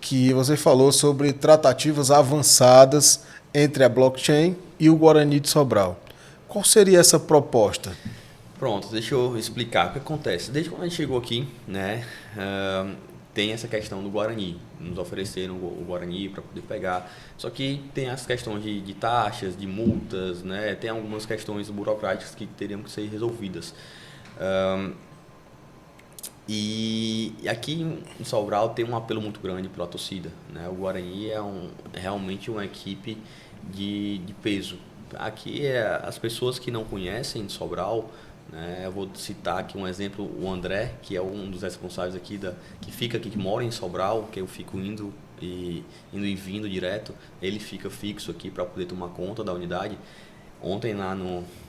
que você falou sobre tratativas avançadas entre a blockchain e o Guarani de Sobral. Qual seria essa proposta? Pronto, deixa eu explicar o que acontece. Desde quando a gente chegou aqui, né, tem essa questão do Guarani. Nos ofereceram o Guarani para poder pegar. Só que tem as questões de taxas, de multas, né, tem algumas questões burocráticas que teriam que ser resolvidas. E aqui em Sobral tem um apelo muito grande pela torcida, né? O Guarani é realmente uma equipe de peso. Aqui as pessoas que não conhecem de Sobral, né? Eu vou citar aqui um exemplo, o André, que é um dos responsáveis aqui, que fica aqui, que mora em Sobral, que eu fico indo e vindo direto, ele fica fixo aqui para poder tomar conta da unidade. Ontem lá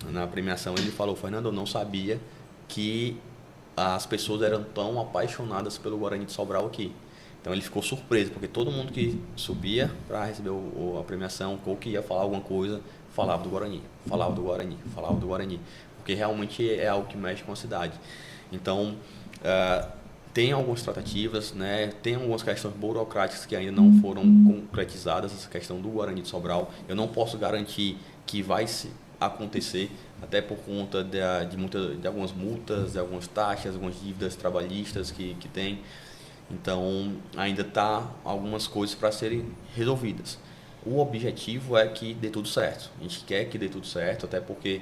na premiação ele falou: Fernando, eu não sabia que as pessoas eram tão apaixonadas pelo Guarani de Sobral aqui. Então ele ficou surpreso, porque todo mundo que subia para receber a premiação, ou que ia falar alguma coisa, falava do Guarani, falava do Guarani, falava do Guarani, porque realmente é algo que mexe com a cidade. Então, tem algumas tratativas, né? Tem algumas questões burocráticas que ainda não foram concretizadas, essa questão do Guarani de Sobral. Eu não posso garantir que vai acontecer, até por conta de algumas multas, de algumas taxas, algumas dívidas trabalhistas que tem. Então, ainda está algumas coisas para serem resolvidas. O objetivo é que dê tudo certo. A gente quer que dê tudo certo, até porque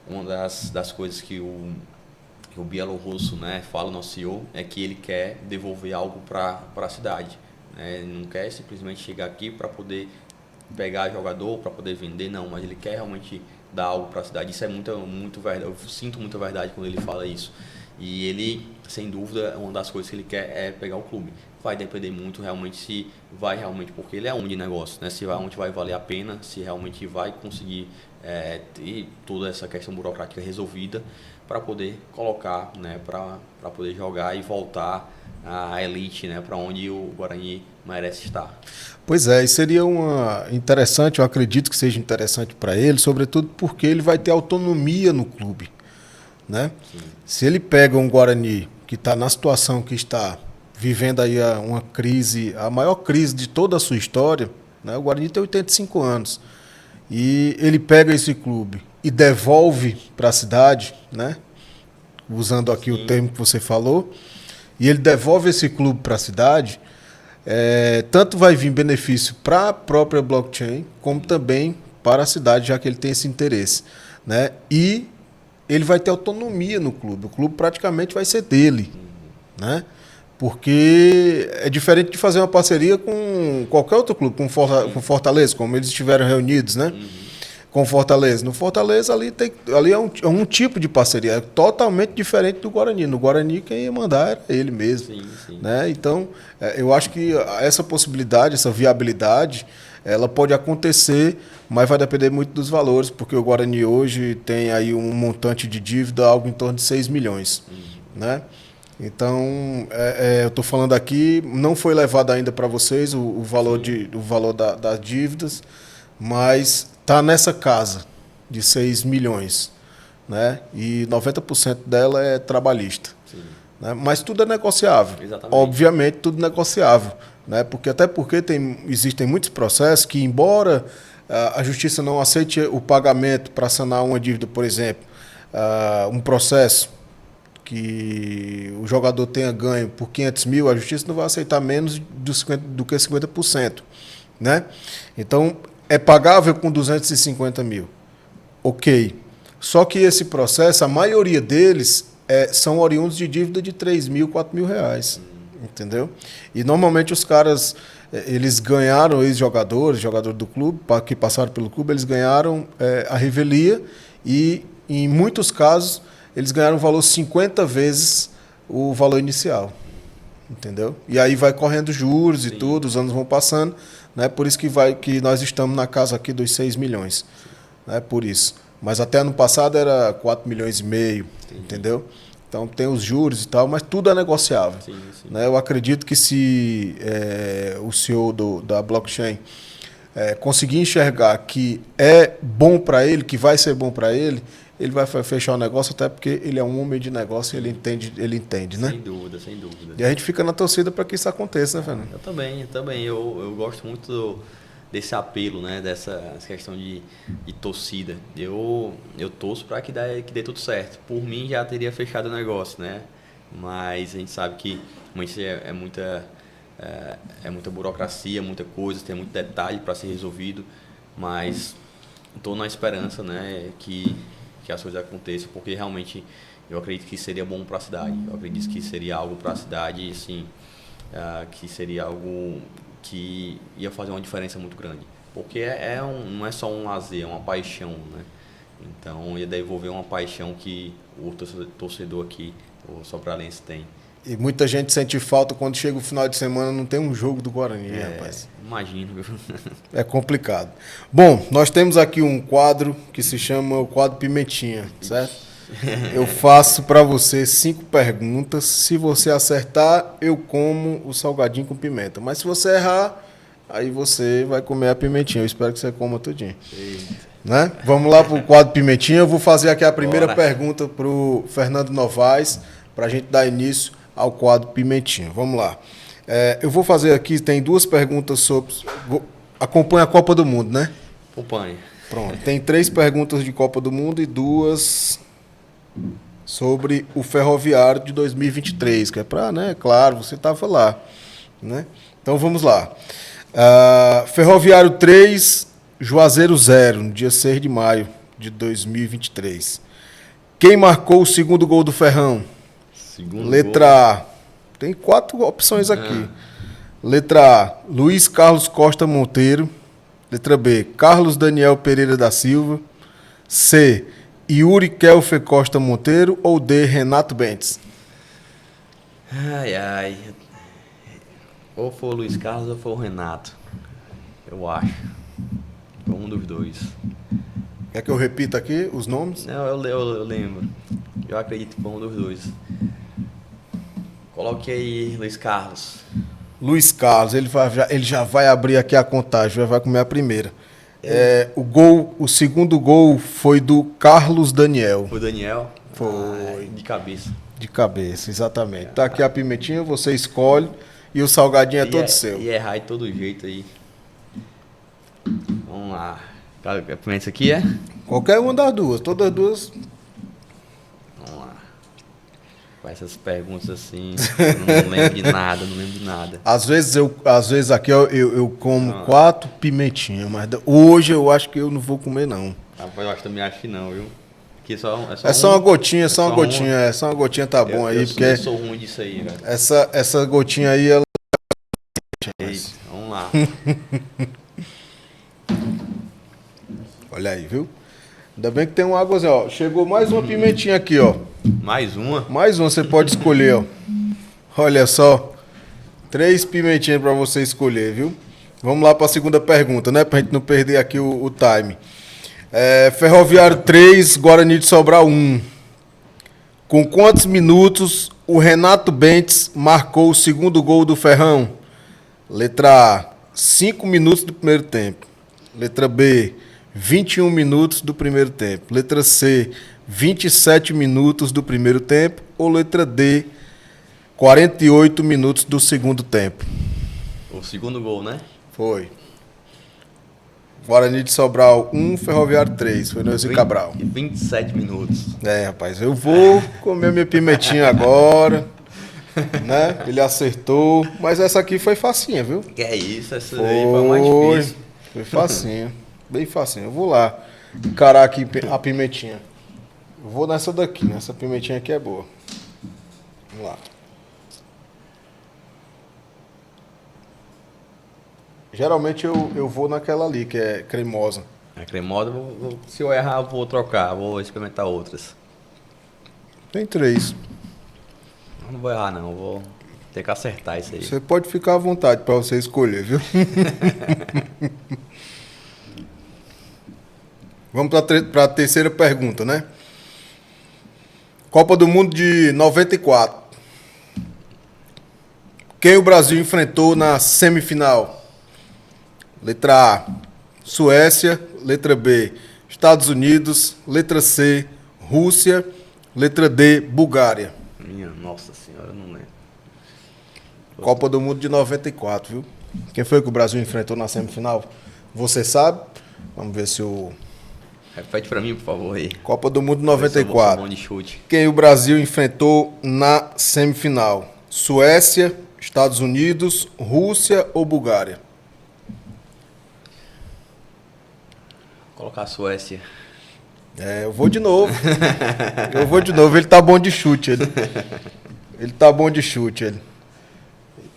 uma das coisas que o bielorrusso, né, fala, nosso CEO, é que ele quer devolver algo para a cidade. Né? Ele não quer simplesmente chegar aqui para poder pegar jogador, para poder vender, não, mas ele quer realmente dar algo para a cidade. Isso é muito verdade. Eu sinto muita verdade quando ele fala isso. E ele, sem dúvida, uma das coisas que ele quer é pegar o clube. Vai depender muito realmente se vai realmente, porque ele é um de negócio, né? Se realmente vai valer a pena, se realmente vai conseguir ter toda essa questão burocrática resolvida para poder colocar, né? Para poder jogar e voltar à elite, né? Para onde o Guarani merece estar. Pois é, e seria interessante, eu acredito que seja interessante para ele, sobretudo porque ele vai ter autonomia no clube, né? Se ele pega um Guarani que está na situação que está, vivendo aí uma crise, a maior crise de toda a sua história, né? O Guarani tem 85 anos, e ele pega esse clube e devolve para a cidade, né? Usando aqui o termo que você falou, e ele devolve esse clube para a cidade, tanto vai vir benefício para a própria blockchain, como também para a cidade, já que ele tem esse interesse, né? E ele vai ter autonomia no clube. O clube praticamente vai ser dele, né? Porque é diferente de fazer uma parceria com qualquer outro clube, com Fortaleza, como eles estiveram reunidos, né? Com Fortaleza. No Fortaleza, ali é um tipo de parceria, é totalmente diferente do Guarani. No Guarani, quem ia mandar era ele mesmo. Sim. Né? Então, eu acho que essa possibilidade, essa viabilidade, ela pode acontecer, mas vai depender muito dos valores, porque o Guarani hoje tem aí um montante de dívida, algo em torno de 6 milhões. Né? Então, eu estou falando aqui, não foi levado ainda para vocês o valor das dívidas, mas está nessa casa de 6 milhões. Né? E 90% dela é trabalhista. Né? Mas tudo é negociável. Exatamente. Obviamente, tudo negociável. Né? Até porque existem muitos processos que, embora a justiça não aceite o pagamento para sanar uma dívida, por exemplo, um processo que o jogador tenha ganho por 500 mil, a justiça não vai aceitar menos do que 50%. Né? Então, é pagável com 250 mil. Ok. Só que esse processo, a maioria deles são oriundos de dívida de 3 mil, 4 mil reais. Entendeu? E normalmente os caras, eles ganharam, ex-jogadores, jogadores do clube, que passaram pelo clube, eles ganharam a revelia e, em muitos casos, eles ganharam o valor 50 vezes o valor inicial. Entendeu? E aí vai correndo juros e tudo, os anos vão passando, né? Por isso que nós estamos na casa aqui dos 6 milhões. né, por isso. Mas até ano passado era 4,5 milhões, entendeu? Então tem os juros e tal, mas tudo é negociável. Sim, sim. Né? Eu acredito que se o CEO da blockchain conseguir enxergar que é bom para ele, que vai ser bom para ele vai fechar o negócio, até porque ele é um homem de negócio e ele entende, né? Sem dúvida, sem dúvida. E a gente fica na torcida para que isso aconteça, né, Fernando? Eu também. Eu gosto muito desse apelo, né? Dessa questão de torcida. Eu torço para que dê tudo certo. Por mim já teria fechado o negócio, né? Mas a gente sabe que é muita burocracia, muita coisa, tem muito detalhe para ser resolvido. Mas estou na esperança, né? Que as coisas aconteçam, porque realmente eu acredito que seria bom para a cidade. Eu acredito que seria algo para a cidade, assim, que seria algo que ia fazer uma diferença muito grande. Porque não é só um lazer, é uma paixão, né? Então ia devolver uma paixão que o torcedor aqui, o sobralense, tem. E muita gente sente falta quando chega o final de semana, não tem um jogo do Guarani, rapaz. Imagino. É complicado. Bom, nós temos aqui um quadro que se chama o quadro Pimentinha, certo? Eu faço para você 5 perguntas. Se você acertar, eu como o salgadinho com pimenta. Mas se você errar, aí você vai comer a pimentinha. Eu espero que você coma tudinho. Né? Vamos lá para o quadro Pimentinha. Eu vou fazer aqui a primeira pergunta para o Fernando Novaes, para a gente dar início ao quadro Pimentinha. Vamos lá. Eu vou fazer aqui, tem 2 perguntas sobre... Acompanha a Copa do Mundo, né? Acompanha. Pronto. Tem 3 perguntas de Copa do Mundo e 2 sobre o Ferroviário de 2023, que é para, né? Claro, você estava lá, né? Então vamos lá. Ferroviário 3, Juazeiro 0, no dia 6 de maio de 2023. Quem marcou o segundo gol do Ferrão? Letra A. Tem 4 opções aqui. Letra A, Luiz Carlos Costa Monteiro. Letra B, Carlos Daniel Pereira da Silva. C, Yuri Kelfer Costa Monteiro. Ou D, Renato Bentes? Ai. Ou foi o Luiz Carlos ou foi o Renato. Eu acho. Foi um dos dois. Quer que eu repita aqui os nomes? Não, eu lembro. Eu acredito que foi um dos dois. Coloque aí Luiz Carlos. Luiz Carlos, ele já vai abrir aqui a contagem, já vai comer a primeira. O segundo gol foi do Carlos Daniel. Foi o Daniel? Foi. De cabeça. De cabeça, exatamente. Tá aqui a pimentinha, você escolhe e o salgadinho é todo seu. E errar de todo jeito aí. Vamos lá. A pimenta isso aqui é? Qualquer uma das duas, todas as duas. Vamos lá. Com essas perguntas assim, eu não lembro de nada, Às vezes aqui eu como 4 pimentinhas, mas hoje eu acho que eu não vou comer não. Rapaz, eu acho que também acho que não, viu? Aqui é só uma gotinha, só uma gotinha tá bom aí, porque eu sou ruim disso aí, velho. Essa gotinha aí, ela... Eita, vamos lá. Olha aí, viu? Ainda bem que tem uma águazinha, ó. Chegou mais uma pimentinha aqui, ó. Mais uma? Mais uma, você pode escolher, ó. Olha só. 3 pimentinhas para você escolher, viu? Vamos lá para a segunda pergunta, né? Pra gente não perder aqui o time. Ferroviário 3, Guarani de Sobral 1. Com quantos minutos o Renato Bentes marcou o segundo gol do Ferrão? Letra A, 5 minutos do primeiro tempo. Letra B, 21 minutos do primeiro tempo. Letra C, 27 minutos do primeiro tempo. Ou letra D, 48 minutos do segundo tempo. O segundo gol, né? Foi. Guarani de Sobral 1, Ferroviário 3. Foi Neuzi Cabral. 27 minutos. Rapaz, eu vou comer minha pimentinha agora. Né? Ele acertou. Mas essa aqui foi facinha, viu? Que é isso? Essa aí foi mais difícil. Foi facinha. Bem facinho. Eu vou lá encarar aqui a pimentinha. Eu vou nessa daqui. Essa pimentinha aqui é boa. Vamos lá. Geralmente eu vou naquela ali, que é cremosa. A cremosa, se eu errar, eu vou trocar. Vou experimentar outras. Tem 3. Eu não vou errar, não. Eu vou ter que acertar isso aí. Você pode ficar à vontade para você escolher, viu? Vamos para a terceira pergunta, né? Copa do Mundo de 94. Quem o Brasil enfrentou na semifinal? Letra A, Suécia. Letra B, Estados Unidos. Letra C, Rússia. Letra D, Bulgária. Minha nossa senhora, eu não lembro. Copa do Mundo de 94, viu? Quem foi que o Brasil enfrentou na semifinal? Você sabe? Vamos ver se o... Repete pra mim, por favor, aí. Copa do Mundo de Eu sou 94. bom de chute. Quem o Brasil enfrentou na semifinal? Suécia, Estados Unidos, Rússia ou Bulgária? Vou colocar a Suécia. Eu vou de novo. Ele tá bom de chute, ele tá bom de chute, ele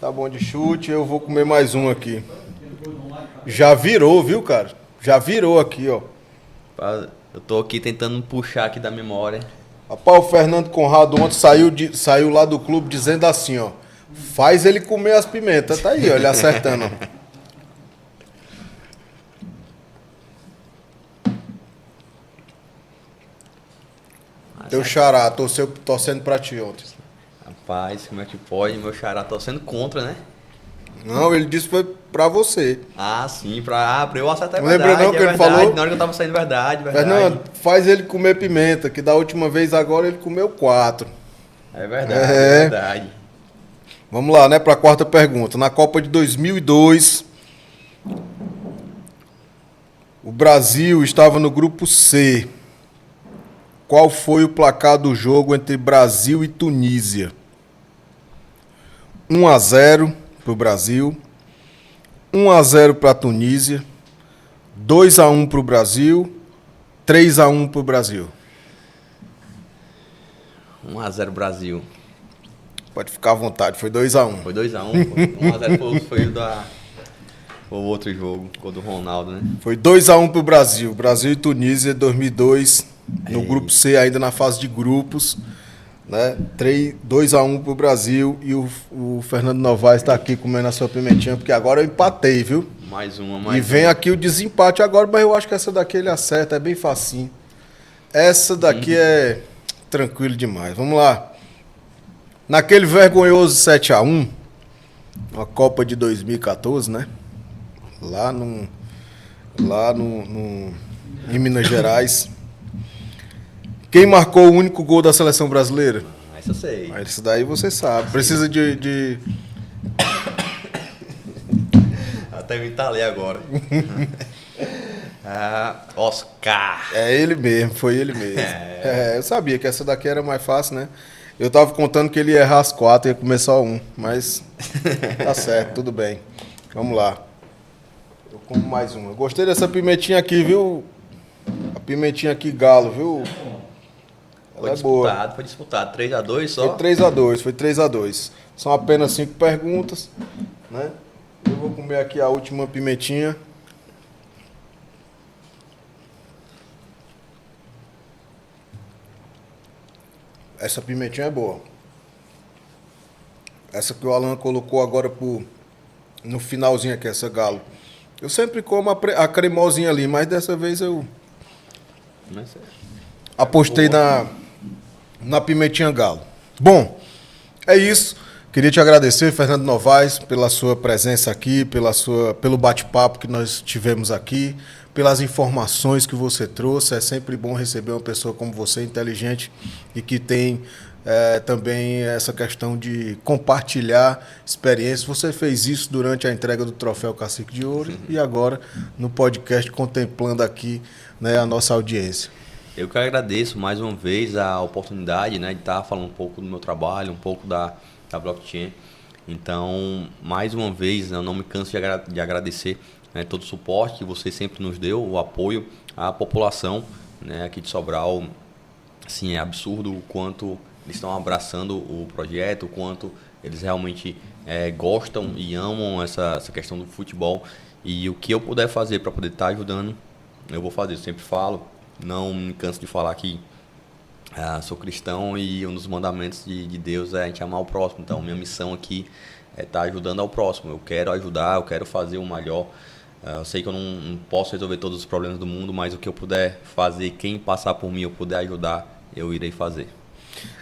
tá bom de chute. Eu vou comer mais um aqui. Já virou, viu, cara? Já virou aqui, ó. Eu tô aqui tentando puxar aqui da memória. Rapaz, o Fernando Conrado ontem saiu lá do clube dizendo assim, ó. Faz ele comer as pimentas. Tá aí, ó, ele acertando, ó. Teu xará, torcendo pra ti ontem. Rapaz, como é que pode? Meu xará torcendo contra, né? Não, ele disse que foi pra você. Ah, sim, pra eu acertar Não lembra não que ele falou? Na hora que eu tava saindo, verdade. Fernando, faz ele comer pimenta, que da última vez agora ele comeu 4. É verdade. Vamos lá, né, pra quarta pergunta. Na Copa de 2002, o Brasil estava no grupo C. Qual foi o placar do jogo entre Brasil e Tunísia? 1-0 para o Brasil, 1-0 para a Tunísia, 2-1 para o Brasil, 3-1 para o Brasil. 1-0 Brasil. Pode ficar à vontade, foi 2-1. Foi 2-1. 1-0 foi o outro jogo, o do Ronaldo, né? Foi 2-1 para o Brasil. Brasil e Tunísia, 2002, no grupo C, ainda na fase de grupos. Né? 2-1 pro Brasil e o Fernando Novaes está aqui comendo a sua pimentinha, porque agora eu empatei, viu? Mais E vem aqui o desempate agora, mas eu acho que essa daqui ele acerta, é bem facinho. Essa daqui é tranquilo demais. Vamos lá. Naquele vergonhoso 7-1, uma Copa de 2014, né? Lá em Minas Gerais. Quem marcou o único gol da seleção brasileira? Essa eu sei. Isso daí você sabe. Precisa de... Até me entalei agora. Oscar. É ele mesmo, foi ele mesmo. Eu sabia que essa daqui era mais fácil, né? Eu tava contando que ele ia errar as 4 e ia comer só um, mas tá certo, tudo bem. Vamos lá. Eu como mais uma. Eu gostei dessa pimentinha aqui, viu? A pimentinha aqui galo, viu? Ela é boa. Foi disputado. 3-2 só? Foi 3-2. São apenas 5 perguntas, né? Eu vou comer aqui a última pimentinha. Essa pimentinha é boa. Essa que o Alan colocou agora no finalzinho aqui, essa galo. Eu sempre como a cremosinha ali, mas dessa vez eu apostei na pimentinha galo. Bom, é isso. Queria te agradecer, Fernando Novaes, pela sua presença aqui, pelo bate-papo que nós tivemos aqui, pelas informações que você trouxe. É sempre bom receber uma pessoa como você, inteligente, e que tem também essa questão de compartilhar experiências. Você fez isso durante a entrega do Troféu Cacique de Ouro e agora no podcast contemplando aqui, né, a nossa audiência. Eu que agradeço mais uma vez a oportunidade, né, de estar falando um pouco do meu trabalho, um pouco da blockchain. Então, mais uma vez, eu não me canso de agradecer, né, todo o suporte que você sempre nos deu, o apoio à população, né, aqui de Sobral. Assim, é absurdo o quanto eles estão abraçando o projeto, o quanto eles realmente gostam e amam essa questão do futebol. E o que eu puder fazer para poder estar ajudando, eu vou fazer. Eu sempre falo, não me canso de falar que sou cristão e um dos mandamentos de Deus é a gente amar o próximo. Então, minha missão aqui é estar ajudando ao próximo. Eu quero ajudar, eu quero fazer o melhor Eu sei que eu não posso resolver todos os problemas do mundo, mas o que eu puder fazer, quem passar por mim, eu puder ajudar, eu irei fazer.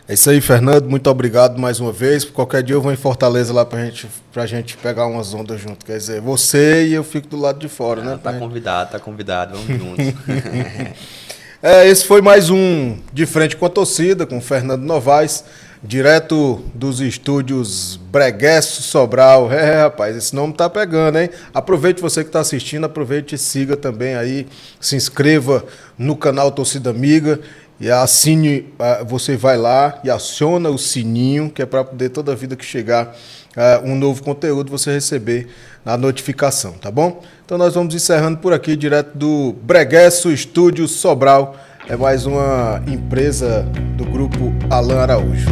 É isso aí, Fernando. Muito obrigado mais uma vez. Qualquer dia eu vou em Fortaleza lá pra gente pegar umas ondas junto. Quer dizer, você e eu fico do lado de fora, né? Tá convidado, vamos juntos. Esse foi mais um De Frente com a Torcida, com o Fernando Novaes, direto dos estúdios Breguesso Sobral. Rapaz, esse nome tá pegando, hein? Aproveite você que está assistindo, aproveite e siga também aí, se inscreva no canal Torcida Amiga e assine, você vai lá e aciona o sininho, que é para poder toda vida que chegar um novo conteúdo você receber a notificação, tá bom? Então nós vamos encerrando por aqui, direto do Breguesso Estúdio Sobral. É mais uma empresa do grupo Alan Araújo.